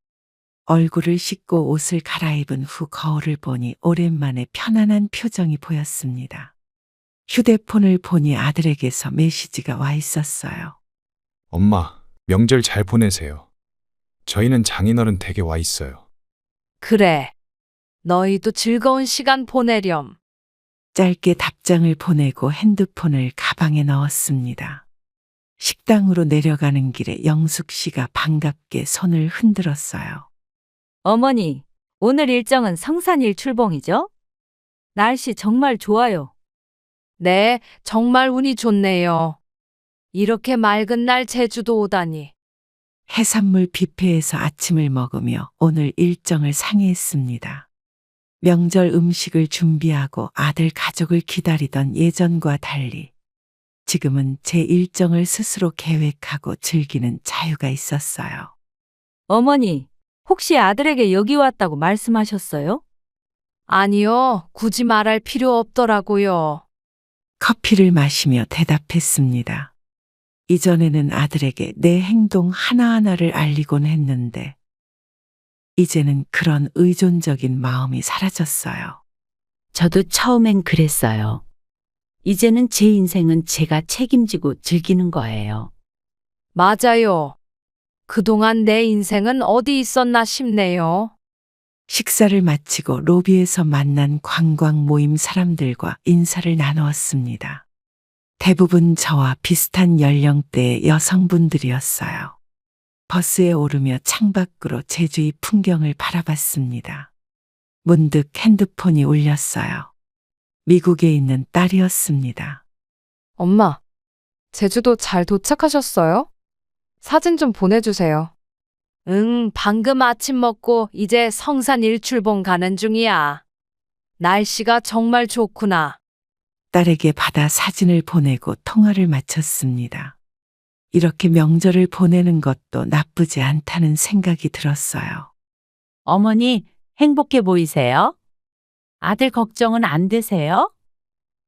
얼굴을 씻고 옷을 갈아입은 후 거울을 보니 오랜만에 편안한 표정이 보였습니다. 휴대폰을 보니 아들에게서 메시지가 와 있었어요. 엄마, 명절 잘 보내세요. 저희는 장인어른 댁에 와 있어요. 그래. 너희도 즐거운 시간 보내렴. 짧게 답장을 보내고 핸드폰을 가방에 넣었습니다. 식당으로 내려가는 길에 영숙 씨가 반갑게 손을 흔들었어요. 어머니, 오늘 일정은 성산일 출봉이죠? 날씨 정말 좋아요. 네, 정말 운이 좋네요. 이렇게 맑은 날 제주도 오다니. 해산물 뷔페에서 아침을 먹으며 오늘 일정을 상의했습니다. 명절 음식을 준비하고 아들 가족을 기다리던 예전과 달리 지금은 제 일정을 스스로 계획하고 즐기는 자유가 있었어요. 어머니, 혹시 아들에게 여기 왔다고 말씀하셨어요? 아니요, 굳이 말할 필요 없더라고요. 커피를 마시며 대답했습니다. 이전에는 아들에게 내 행동 하나하나를 알리곤 했는데 이제는 그런 의존적인 마음이 사라졌어요. 저도 처음엔 그랬어요. 이제는 제 인생은 제가 책임지고 즐기는 거예요. 맞아요. 그동안 내 인생은 어디 있었나 싶네요. 식사를 마치고 로비에서 만난 관광 모임 사람들과 인사를 나누었습니다. 대부분 저와 비슷한 연령대의 여성분들이었어요. 버스에 오르며 창밖으로 제주의 풍경을 바라봤습니다. 문득 핸드폰이 울렸어요. 미국에 있는 딸이었습니다. 엄마, 제주도 잘 도착하셨어요? 사진 좀 보내주세요. 응, 방금 아침 먹고 이제 성산 일출봉 가는 중이야. 날씨가 정말 좋구나. 딸에게 받아 사진을 보내고 통화를 마쳤습니다. 이렇게 명절을 보내는 것도 나쁘지 않다는 생각이 들었어요. 어머니, 행복해 보이세요? 아들 걱정은 안 되세요?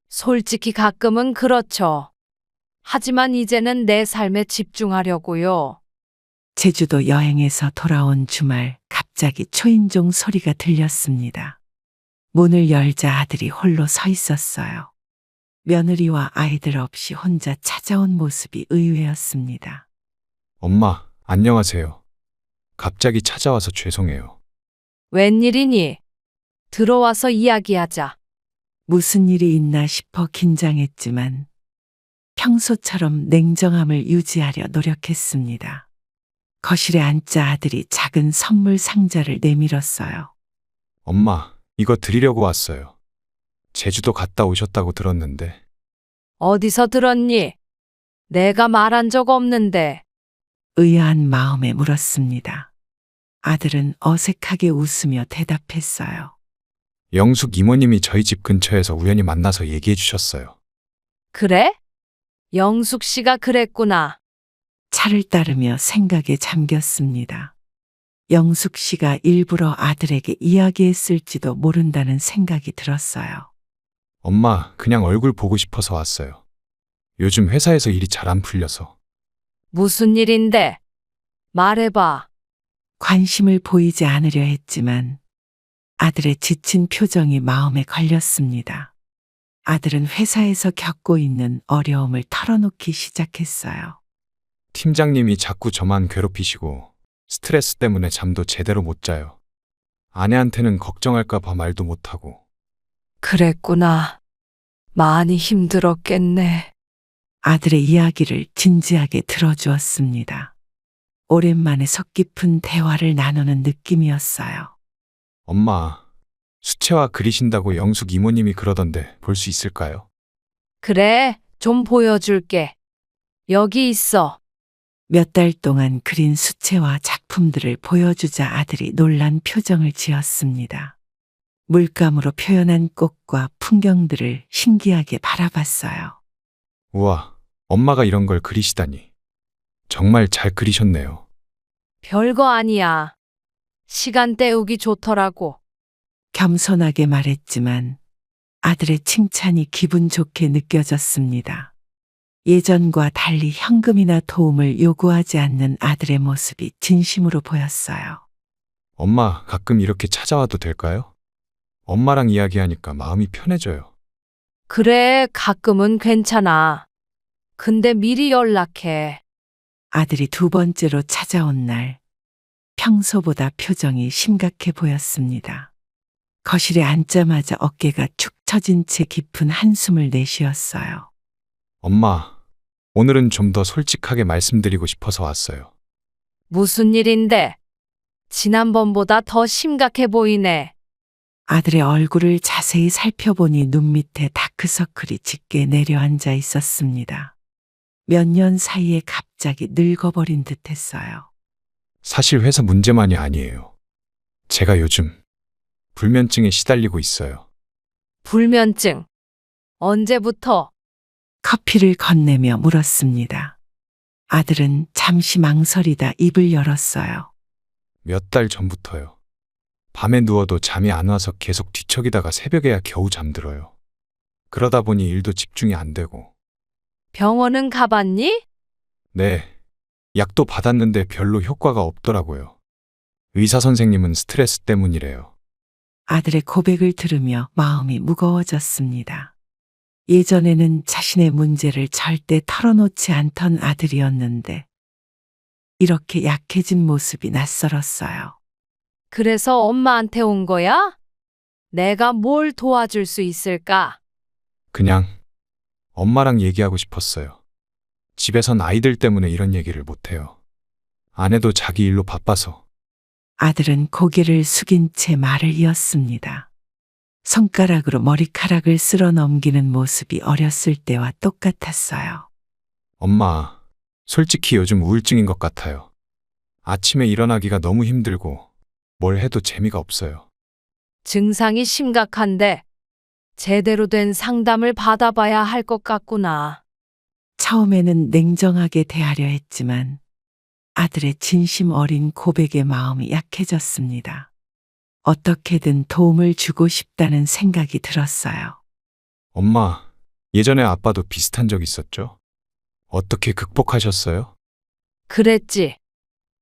솔직히 가끔은 그렇죠. 하지만 이제는 내 삶에 집중하려고요. 제주도 여행에서 돌아온 주말 갑자기 초인종 소리가 들렸습니다. 문을 열자 아들이 홀로 서 있었어요. 며느리와 아이들 없이 혼자 찾아온 모습이 의외였습니다. 엄마, 안녕하세요. 갑자기 찾아와서 죄송해요. 웬일이니? 들어와서 이야기하자. 무슨 일이 있나 싶어 긴장했지만 평소처럼 냉정함을 유지하려 노력했습니다. 거실에 앉자 아들이 작은 선물 상자를 내밀었어요. 엄마, 이거 드리려고 왔어요. 제주도 갔다 오셨다고 들었는데. 어디서 들었니? 내가 말한 적 없는데. 의아한 마음에 물었습니다. 아들은 어색하게 웃으며 대답했어요. 영숙 이모님이 저희 집 근처에서 우연히 만나서 얘기해 주셨어요. 그래? 영숙 씨가 그랬구나. 차를 따르며 생각에 잠겼습니다. 영숙 씨가 일부러 아들에게 이야기했을지도 모른다는 생각이 들었어요. 엄마, 그냥 얼굴 보고 싶어서 왔어요. 요즘 회사에서 일이 잘 안 풀려서. 무슨 일인데? 말해봐. 관심을 보이지 않으려 했지만 아들의 지친 표정이 마음에 걸렸습니다. 아들은 회사에서 겪고 있는 어려움을 털어놓기 시작했어요. 팀장님이 자꾸 저만 괴롭히시고 스트레스 때문에 잠도 제대로 못 자요. 아내한테는 걱정할까 봐 말도 못하고. 그랬구나. 많이 힘들었겠네. 아들의 이야기를 진지하게 들어주었습니다. 오랜만에 속 깊은 대화를 나누는 느낌이었어요. 엄마, 수채화 그리신다고 영숙 이모님이 그러던데 볼 수 있을까요? 그래, 좀 보여줄게. 여기 있어. 몇 달 동안 그린 수채화 작품들을 보여주자 아들이 놀란 표정을 지었습니다. 물감으로 표현한 꽃과 풍경들을 신기하게 바라봤어요. 우와, 엄마가 이런 걸 그리시다니. 정말 잘 그리셨네요. 별거 아니야. 시간 때우기 좋더라고. 겸손하게 말했지만 아들의 칭찬이 기분 좋게 느껴졌습니다. 예전과 달리 현금이나 도움을 요구하지 않는 아들의 모습이 진심으로 보였어요. 엄마, 가끔 이렇게 찾아와도 될까요? 엄마랑 이야기하니까 마음이 편해져요. 그래, 가끔은 괜찮아. 근데 미리 연락해. 아들이 두 번째로 찾아온 날, 평소보다 표정이 심각해 보였습니다. 거실에 앉자마자 어깨가 축 처진 채 깊은 한숨을 내쉬었어요. 엄마, 오늘은 좀 더 솔직하게 말씀드리고 싶어서 왔어요. 무슨 일인데? 지난번보다 더 심각해 보이네. 아들의 얼굴을 자세히 살펴보니 눈 밑에 다크서클이 짙게 내려앉아 있었습니다. 몇 년 사이에 갑자기 늙어버린 듯 했어요. 사실 회사 문제만이 아니에요. 제가 요즘 불면증에 시달리고 있어요. 불면증. 언제부터? 커피를 건네며 물었습니다. 아들은 잠시 망설이다 입을 열었어요. 몇 달 전부터요. 밤에 누워도 잠이 안 와서 계속 뒤척이다가 새벽에야 겨우 잠들어요. 그러다 보니 일도 집중이 안 되고. 병원은 가봤니? 네, 약도 받았는데 별로 효과가 없더라고요. 의사 선생님은 스트레스 때문이래요. 아들의 고백을 들으며 마음이 무거워졌습니다. 예전에는 자신의 문제를 절대 털어놓지 않던 아들이었는데 이렇게 약해진 모습이 낯설었어요. 그래서 엄마한테 온 거야? 내가 뭘 도와줄 수 있을까? 그냥 엄마랑 얘기하고 싶었어요. 집에선 아이들 때문에 이런 얘기를 못해요. 아내도 자기 일로 바빠서. 아들은 고개를 숙인 채 말을 이었습니다. 손가락으로 머리카락을 쓸어 넘기는 모습이 어렸을 때와 똑같았어요. 엄마, 솔직히 요즘 우울증인 것 같아요. 아침에 일어나기가 너무 힘들고 뭘 해도 재미가 없어요. 증상이 심각한데 제대로 된 상담을 받아봐야 할 것 같구나. 처음에는 냉정하게 대하려 했지만 아들의 진심 어린 고백의 마음이 약해졌습니다. 어떻게든 도움을 주고 싶다는 생각이 들었어요. 엄마, 예전에 아빠도 비슷한 적 있었죠? 어떻게 극복하셨어요? 그랬지.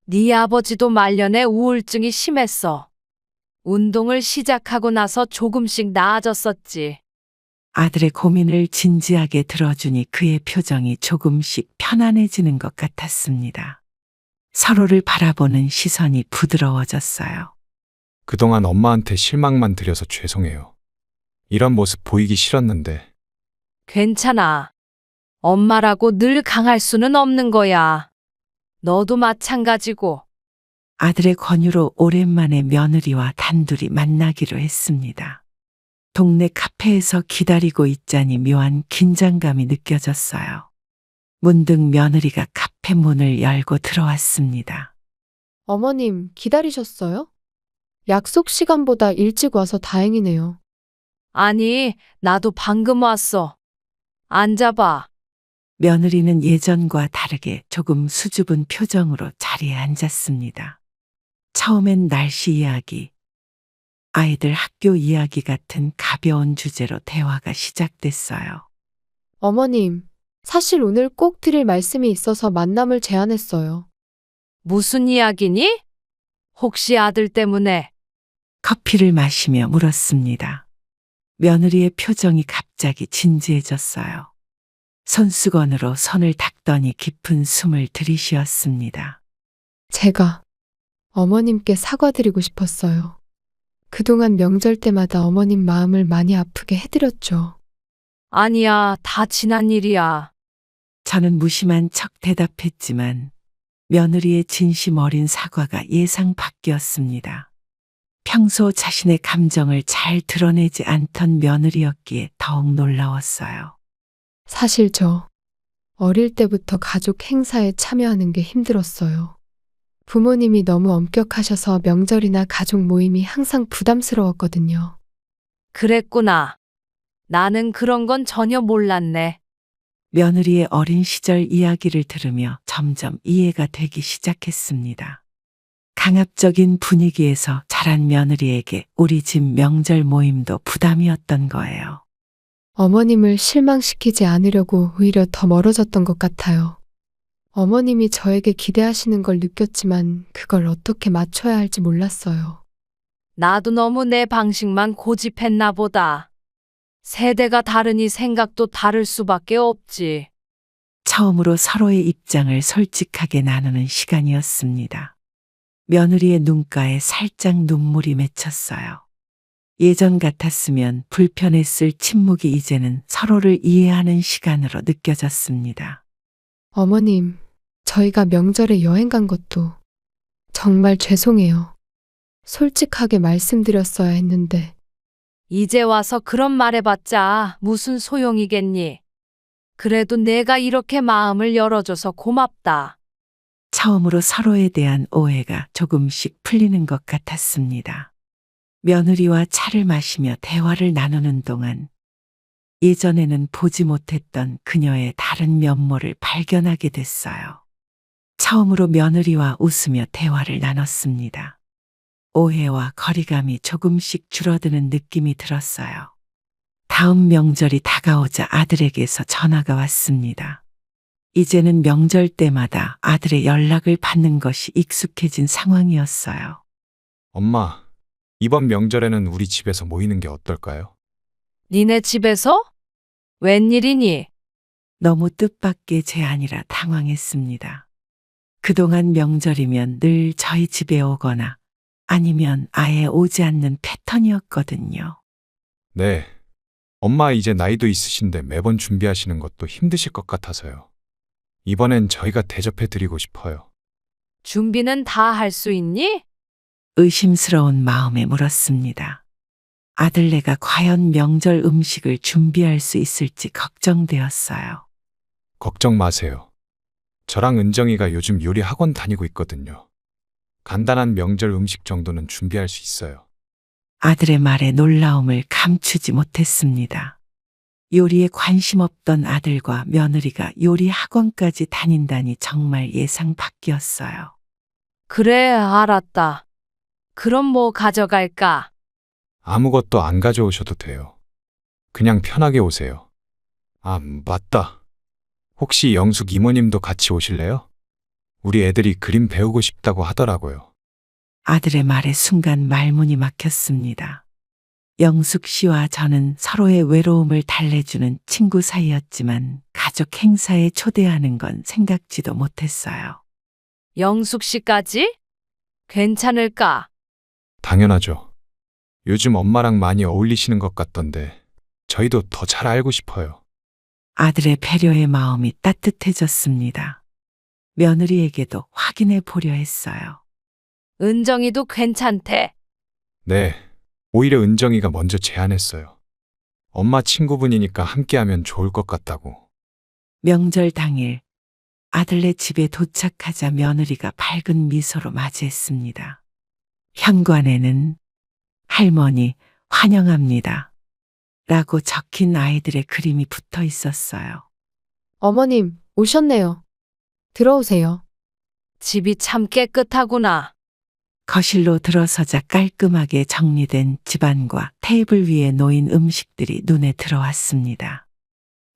네 아버지도 말년에 우울증이 심했어. 운동을 시작하고 나서 조금씩 나아졌었지. 아들의 고민을 진지하게 들어주니 그의 표정이 조금씩 편안해지는 것 같았습니다. 서로를 바라보는 시선이 부드러워졌어요. 그동안 엄마한테 실망만 드려서 죄송해요. 이런 모습 보이기 싫었는데. 괜찮아. 엄마라고 늘 강할 수는 없는 거야. 너도 마찬가지고. 아들의 권유로 오랜만에 며느리와 단둘이 만나기로 했습니다. 동네 카페에서 기다리고 있자니 묘한 긴장감이 느껴졌어요. 문득 며느리가 카페 문을 열고 들어왔습니다. 어머님, 기다리셨어요? 약속 시간보다 일찍 와서 다행이네요. 아니, 나도 방금 왔어. 앉아봐. 며느리는 예전과 다르게 조금 수줍은 표정으로 자리에 앉았습니다. 처음엔 날씨 이야기, 아이들 학교 이야기 같은 가벼운 주제로 대화가 시작됐어요. 어머님, 사실 오늘 꼭 드릴 말씀이 있어서 만남을 제안했어요. 무슨 이야기니? 혹시 아들 때문에? 커피를 마시며 물었습니다. 며느리의 표정이 갑자기 진지해졌어요. 손수건으로 손을 닦더니 깊은 숨을 들이쉬었습니다. 제가 어머님께 사과드리고 싶었어요. 그동안 명절 때마다 어머님 마음을 많이 아프게 해드렸죠. 아니야, 다 지난 일이야. 저는 무심한 척 대답했지만 며느리의 진심 어린 사과가 예상 밖이었습니다. 평소 자신의 감정을 잘 드러내지 않던 며느리였기에 더욱 놀라웠어요. 사실 저 어릴 때부터 가족 행사에 참여하는 게 힘들었어요. 부모님이 너무 엄격하셔서 명절이나 가족 모임이 항상 부담스러웠거든요. 그랬구나. 나는 그런 건 전혀 몰랐네. 며느리의 어린 시절 이야기를 들으며 점점 이해가 되기 시작했습니다. 강압적인 분위기에서 자란 며느리에게 우리 집 명절 모임도 부담이었던 거예요. 어머님을 실망시키지 않으려고 오히려 더 멀어졌던 것 같아요. 어머님이 저에게 기대하시는 걸 느꼈지만 그걸 어떻게 맞춰야 할지 몰랐어요. 나도 너무 내 방식만 고집했나 보다. 세대가 다르니 생각도 다를 수밖에 없지. 처음으로 서로의 입장을 솔직하게 나누는 시간이었습니다. 며느리의 눈가에 살짝 눈물이 맺혔어요. 예전 같았으면 불편했을 침묵이 이제는 서로를 이해하는 시간으로 느껴졌습니다. 어머님, 저희가 명절에 여행 간 것도 정말 죄송해요. 솔직하게 말씀드렸어야 했는데. 이제 와서 그런 말 해봤자 무슨 소용이겠니? 그래도 내가 이렇게 마음을 열어줘서 고맙다. 처음으로 서로에 대한 오해가 조금씩 풀리는 것 같았습니다. 며느리와 차를 마시며 대화를 나누는 동안 예전에는 보지 못했던 그녀의 다른 면모를 발견하게 됐어요. 처음으로 며느리와 웃으며 대화를 나눴습니다. 오해와 거리감이 조금씩 줄어드는 느낌이 들었어요. 다음 명절이 다가오자 아들에게서 전화가 왔습니다. 이제는 명절 때마다 아들의 연락을 받는 것이 익숙해진 상황이었어요. 엄마, 이번 명절에는 우리 집에서 모이는 게 어떨까요? 니네 집에서? 웬일이니? 너무 뜻밖의 제안이라 당황했습니다. 그동안 명절이면 늘 저희 집에 오거나 아니면 아예 오지 않는 패턴이었거든요. 네. 엄마 이제 나이도 있으신데 매번 준비하시는 것도 힘드실 것 같아서요. 이번엔 저희가 대접해 드리고 싶어요. 준비는 다 할 수 있니? 의심스러운 마음에 물었습니다. 아들네가 과연 명절 음식을 준비할 수 있을지 걱정되었어요. 걱정 마세요. 저랑 은정이가 요즘 요리 학원 다니고 있거든요. 간단한 명절 음식 정도는 준비할 수 있어요. 아들의 말에 놀라움을 감추지 못했습니다. 요리에 관심 없던 아들과 며느리가 요리 학원까지 다닌다니 정말 예상 밖이었어요. 그래, 알았다. 그럼 뭐 가져갈까? 아무것도 안 가져오셔도 돼요. 그냥 편하게 오세요. 아, 맞다. 혹시 영숙 이모님도 같이 오실래요? 우리 애들이 그림 배우고 싶다고 하더라고요. 아들의 말에 순간 말문이 막혔습니다. 영숙 씨와 저는 서로의 외로움을 달래주는 친구 사이였지만 가족 행사에 초대하는 건 생각지도 못했어요. 영숙 씨까지? 괜찮을까? 당연하죠. 요즘 엄마랑 많이 어울리시는 것 같던데 저희도 더 잘 알고 싶어요. 아들의 배려의 마음이 따뜻해졌습니다. 며느리에게도 확인해 보려 했어요. 은정이도 괜찮대. 네, 오히려 은정이가 먼저 제안했어요. 엄마 친구분이니까 함께하면 좋을 것 같다고. 명절 당일 아들네 집에 도착하자 며느리가 밝은 미소로 맞이했습니다. 현관에는 할머니 환영합니다. 라고 적힌 아이들의 그림이 붙어 있었어요. 어머님, 오셨네요. 들어오세요. 집이 참 깨끗하구나. 거실로 들어서자 깔끔하게 정리된 집안과 테이블 위에 놓인 음식들이 눈에 들어왔습니다.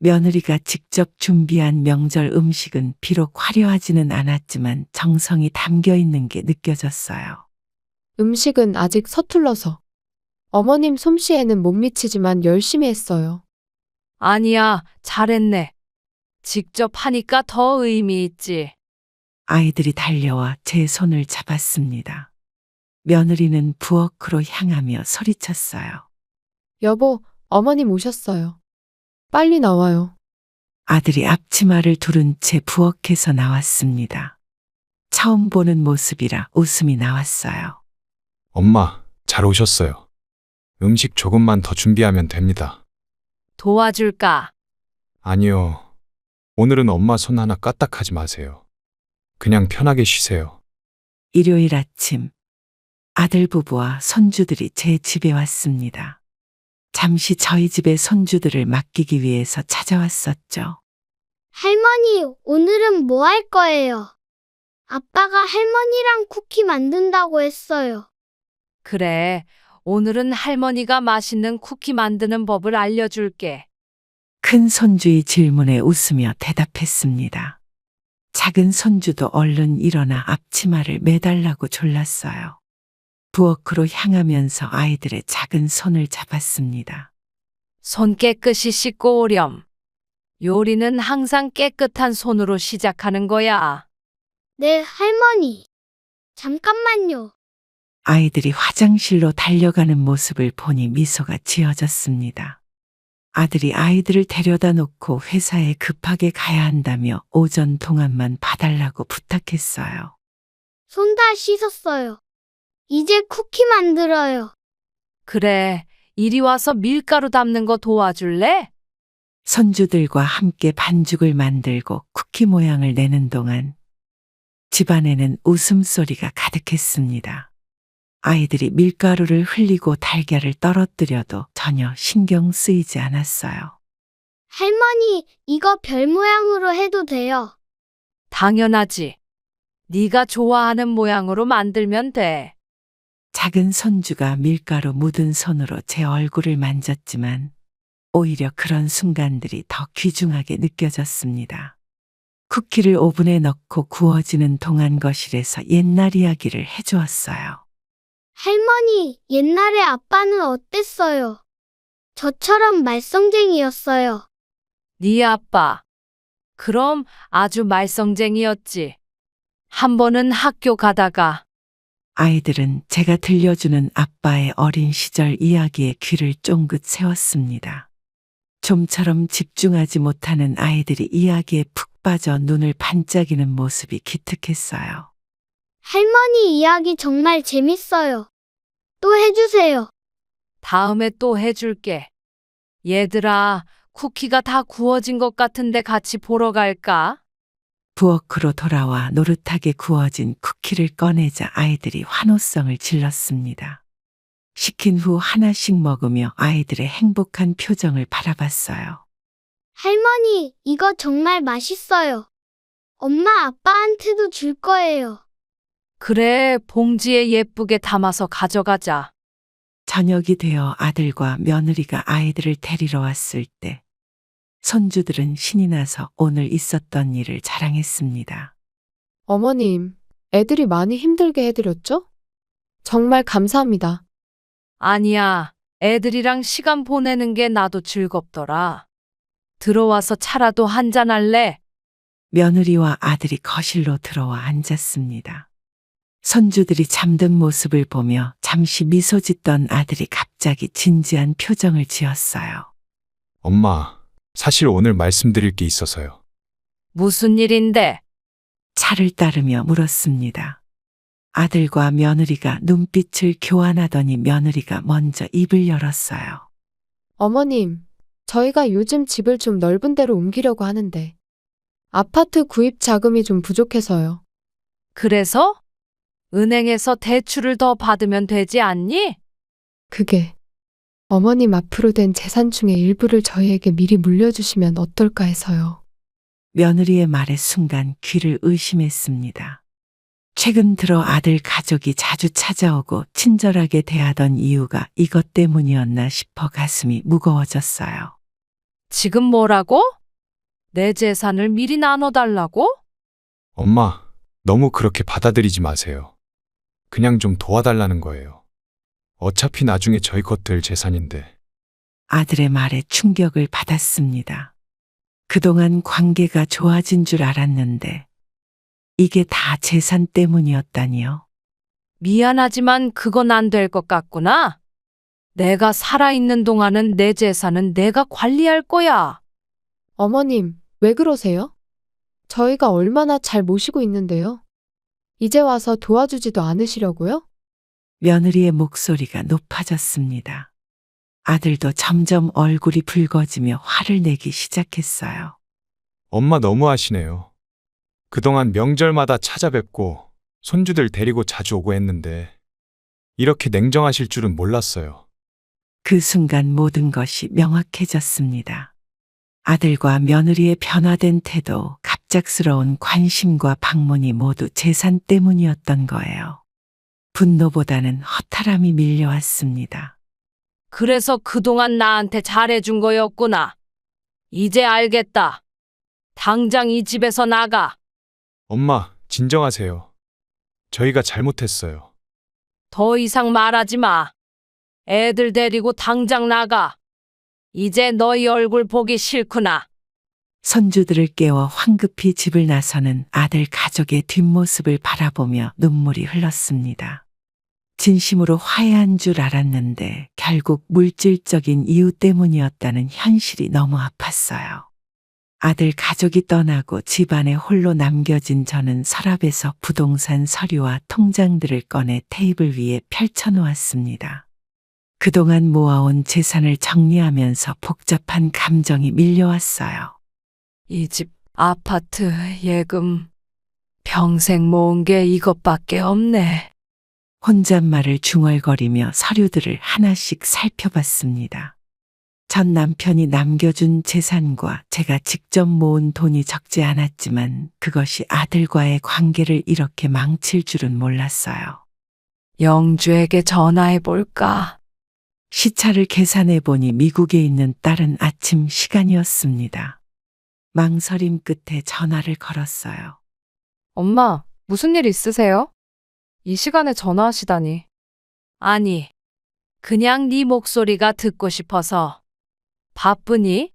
며느리가 직접 준비한 명절 음식은 비록 화려하지는 않았지만 정성이 담겨 있는 게 느껴졌어요. 음식은 아직 서툴러서. 어머님 솜씨에는 못 미치지만 열심히 했어요. 아니야, 잘했네. 직접 하니까 더 의미 있지. 아이들이 달려와 제 손을 잡았습니다. 며느리는 부엌으로 향하며 소리쳤어요. 여보, 어머님 오셨어요. 빨리 나와요. 아들이 앞치마를 두른 채 부엌에서 나왔습니다. 처음 보는 모습이라 웃음이 나왔어요. 엄마, 잘 오셨어요. 음식 조금만 더 준비하면 됩니다. 도와줄까? 아니요. 오늘은 엄마 손 하나 까딱하지 마세요. 그냥 편하게 쉬세요. 일요일 아침 아들 부부와 손주들이 제 집에 왔습니다. 잠시 저희 집의 손주들을 맡기기 위해서 찾아왔었죠. 할머니, 오늘은 뭐 할 거예요? 아빠가 할머니랑 쿠키 만든다고 했어요. 그래, 오늘은 할머니가 맛있는 쿠키 만드는 법을 알려줄게. 큰 손주의 질문에 웃으며 대답했습니다. 작은 손주도 얼른 일어나 앞치마를 매달라고 졸랐어요. 부엌으로 향하면서 아이들의 작은 손을 잡았습니다. 손 깨끗이 씻고 오렴. 요리는 항상 깨끗한 손으로 시작하는 거야. 네, 할머니. 잠깐만요. 아이들이 화장실로 달려가는 모습을 보니 미소가 지어졌습니다. 아들이 아이들을 데려다 놓고 회사에 급하게 가야 한다며 오전 동안만 봐달라고 부탁했어요. 손 다 씻었어요. 이제 쿠키 만들어요. 그래, 이리 와서 밀가루 담는 거 도와줄래? 손주들과 함께 반죽을 만들고 쿠키 모양을 내는 동안 집안에는 웃음소리가 가득했습니다. 아이들이 밀가루를 흘리고 달걀을 떨어뜨려도 전혀 신경 쓰이지 않았어요. 할머니, 이거 별 모양으로 해도 돼요. 당연하지. 네가 좋아하는 모양으로 만들면 돼. 작은 손주가 밀가루 묻은 손으로 제 얼굴을 만졌지만 오히려 그런 순간들이 더 귀중하게 느껴졌습니다. 쿠키를 오븐에 넣고 구워지는 동안 거실에서 옛날 이야기를 해주었어요. 할머니, 옛날에 아빠는 어땠어요? 저처럼 말썽쟁이였어요. 네 아빠. 그럼 아주 말썽쟁이였지. 한 번은 학교 가다가 아이들은 제가 들려주는 아빠의 어린 시절 이야기에 귀를 쫑긋 세웠습니다. 좀처럼 집중하지 못하는 아이들이 이야기에 푹 빠져 눈을 반짝이는 모습이 기특했어요. 할머니 이야기 정말 재밌어요. 또 해주세요. 다음에 또 해줄게. 얘들아, 쿠키가 다 구워진 것 같은데 같이 보러 갈까? 부엌으로 돌아와 노릇하게 구워진 쿠키를 꺼내자 아이들이 환호성을 질렀습니다. 시킨 후 하나씩 먹으며 아이들의 행복한 표정을 바라봤어요. 할머니, 이거 정말 맛있어요. 엄마, 아빠한테도 줄 거예요. 그래, 봉지에 예쁘게 담아서 가져가자. 저녁이 되어 아들과 며느리가 아이들을 데리러 왔을 때 손주들은 신이 나서 오늘 있었던 일을 자랑했습니다. 어머님, 애들이 많이 힘들게 해드렸죠? 정말 감사합니다. 아니야, 애들이랑 시간 보내는 게 나도 즐겁더라. 들어와서 차라도 한잔 할래? 며느리와 아들이 거실로 들어와 앉았습니다. 손주들이 잠든 모습을 보며 잠시 미소 짓던 아들이 갑자기 진지한 표정을 지었어요. 엄마, 사실 오늘 말씀드릴 게 있어서요. 무슨 일인데? 차를 따르며 물었습니다. 아들과 며느리가 눈빛을 교환하더니 며느리가 먼저 입을 열었어요. 어머님, 저희가 요즘 집을 좀 넓은 데로 옮기려고 하는데 아파트 구입 자금이 좀 부족해서요. 그래서? 은행에서 대출을 더 받으면 되지 않니? 그게 어머님 앞으로 된 재산 중에 일부를 저희에게 미리 물려주시면 어떨까 해서요. 며느리의 말에 순간 귀를 의심했습니다. 최근 들어 아들 가족이 자주 찾아오고 친절하게 대하던 이유가 이것 때문이었나 싶어 가슴이 무거워졌어요. 지금 뭐라고? 내 재산을 미리 나눠달라고? 엄마, 너무 그렇게 받아들이지 마세요. 그냥 좀 도와달라는 거예요. 어차피 나중에 저희 것들 재산인데. 아들의 말에 충격을 받았습니다. 그동안 관계가 좋아진 줄 알았는데 이게 다 재산 때문이었다니요. 미안하지만 그건 안 될 것 같구나. 내가 살아있는 동안은 내 재산은 내가 관리할 거야. 어머님, 왜 그러세요? 저희가 얼마나 잘 모시고 있는데요. 이제 와서 도와주지도 않으시려고요? 며느리의 목소리가 높아졌습니다. 아들도 점점 얼굴이 붉어지며 화를 내기 시작했어요. 엄마 너무하시네요. 그동안 명절마다 찾아뵙고 손주들 데리고 자주 오고 했는데 이렇게 냉정하실 줄은 몰랐어요. 그 순간 모든 것이 명확해졌습니다. 아들과 며느리의 변화된 태도, 갑작스러운 관심과 방문이 모두 재산 때문이었던 거예요. 분노보다는 허탈함이 밀려왔습니다. 그래서 그동안 나한테 잘해준 거였구나. 이제 알겠다. 당장 이 집에서 나가. 엄마, 진정하세요. 저희가 잘못했어요. 더 이상 말하지 마. 애들 데리고 당장 나가. 이제 너희 얼굴 보기 싫구나. 손주들을 깨워 황급히 집을 나서는 아들 가족의 뒷모습을 바라보며 눈물이 흘렀습니다. 진심으로 화해한 줄 알았는데 결국 물질적인 이유 때문이었다는 현실이 너무 아팠어요. 아들 가족이 떠나고 집안에 홀로 남겨진 저는 서랍에서 부동산 서류와 통장들을 꺼내 테이블 위에 펼쳐놓았습니다. 그동안 모아온 재산을 정리하면서 복잡한 감정이 밀려왔어요. 이 집, 아파트, 예금. 평생 모은 게 이것밖에 없네. 혼잣말을 중얼거리며 서류들을 하나씩 살펴봤습니다. 전 남편이 남겨준 재산과 제가 직접 모은 돈이 적지 않았지만 그것이 아들과의 관계를 이렇게 망칠 줄은 몰랐어요. 영주에게 전화해 볼까? 시차를 계산해 보니 미국에 있는 딸은 아침 시간이었습니다. 망설임 끝에 전화를 걸었어요. 엄마, 무슨 일 있으세요? 이 시간에 전화하시다니. 아니, 그냥 네 목소리가 듣고 싶어서. 바쁘니?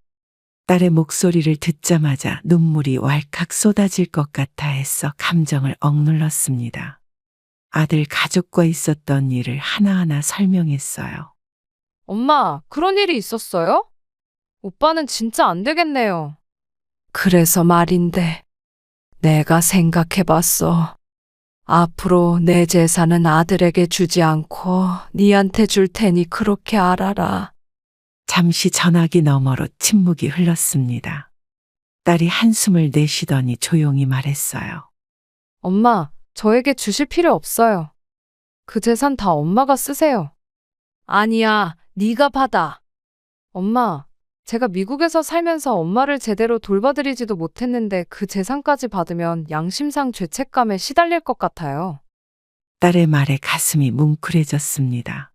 딸의 목소리를 듣자마자 눈물이 왈칵 쏟아질 것 같아 했어 감정을 억눌렀습니다. 아들 가족과 있었던 일을 하나하나 설명했어요. 엄마, 그런 일이 있었어요? 오빠는 진짜 안 되겠네요. 그래서 말인데, 내가 생각해봤어. 앞으로 내 재산은 아들에게 주지 않고 니한테 줄 테니 그렇게 알아라. 잠시 전화기 너머로 침묵이 흘렀습니다. 딸이 한숨을 내쉬더니 조용히 말했어요. 엄마, 저에게 주실 필요 없어요. 그 재산 다 엄마가 쓰세요. 아니야, 네가 받아. 엄마, 제가 미국에서 살면서 엄마를 제대로 돌봐드리지도 못했는데 그 재산까지 받으면 양심상 죄책감에 시달릴 것 같아요. 딸의 말에 가슴이 뭉클해졌습니다.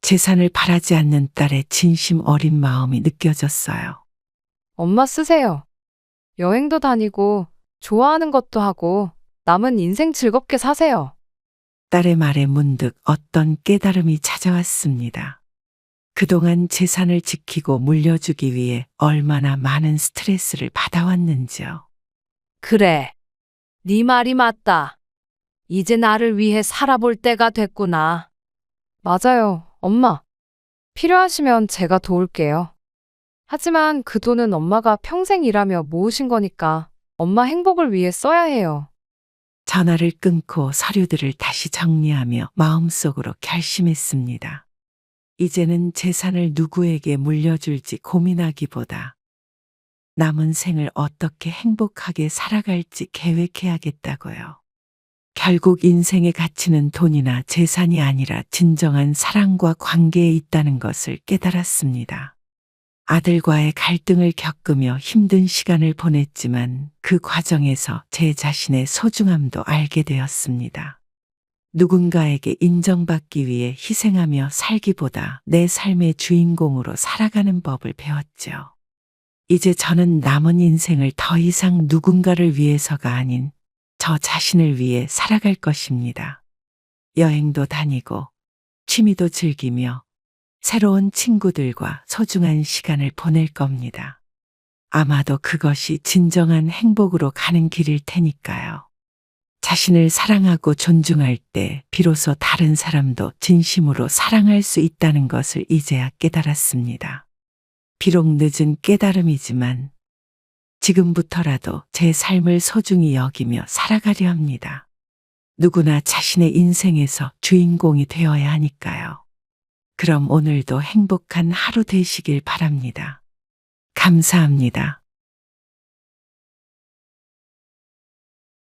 재산을 바라지 않는 딸의 진심 어린 마음이 느껴졌어요. 엄마 쓰세요. 여행도 다니고, 좋아하는 것도 하고, 남은 인생 즐겁게 사세요. 딸의 말에 문득 어떤 깨달음이 찾아왔습니다. 그동안 재산을 지키고 물려주기 위해 얼마나 많은 스트레스를 받아왔는지요. 그래. 네 말이 맞다. 이제 나를 위해 살아볼 때가 됐구나. 맞아요, 엄마. 필요하시면 제가 도울게요. 하지만 그 돈은 엄마가 평생 일하며 모으신 거니까 엄마 행복을 위해 써야 해요. 전화를 끊고 서류들을 다시 정리하며 마음속으로 결심했습니다. 이제는 재산을 누구에게 물려줄지 고민하기보다 남은 생을 어떻게 행복하게 살아갈지 계획해야겠다고요. 결국 인생의 가치는 돈이나 재산이 아니라 진정한 사랑과 관계에 있다는 것을 깨달았습니다. 아들과의 갈등을 겪으며 힘든 시간을 보냈지만 그 과정에서 제 자신의 소중함도 알게 되었습니다. 누군가에게 인정받기 위해 희생하며 살기보다 내 삶의 주인공으로 살아가는 법을 배웠죠. 이제 저는 남은 인생을 더 이상 누군가를 위해서가 아닌 저 자신을 위해 살아갈 것입니다. 여행도 다니고 취미도 즐기며 새로운 친구들과 소중한 시간을 보낼 겁니다. 아마도 그것이 진정한 행복으로 가는 길일 테니까요. 자신을 사랑하고 존중할 때 비로소 다른 사람도 진심으로 사랑할 수 있다는 것을 이제야 깨달았습니다. 비록 늦은 깨달음이지만 지금부터라도 제 삶을 소중히 여기며 살아가려 합니다. 누구나 자신의 인생에서 주인공이 되어야 하니까요. 그럼 오늘도 행복한 하루 되시길 바랍니다. 감사합니다.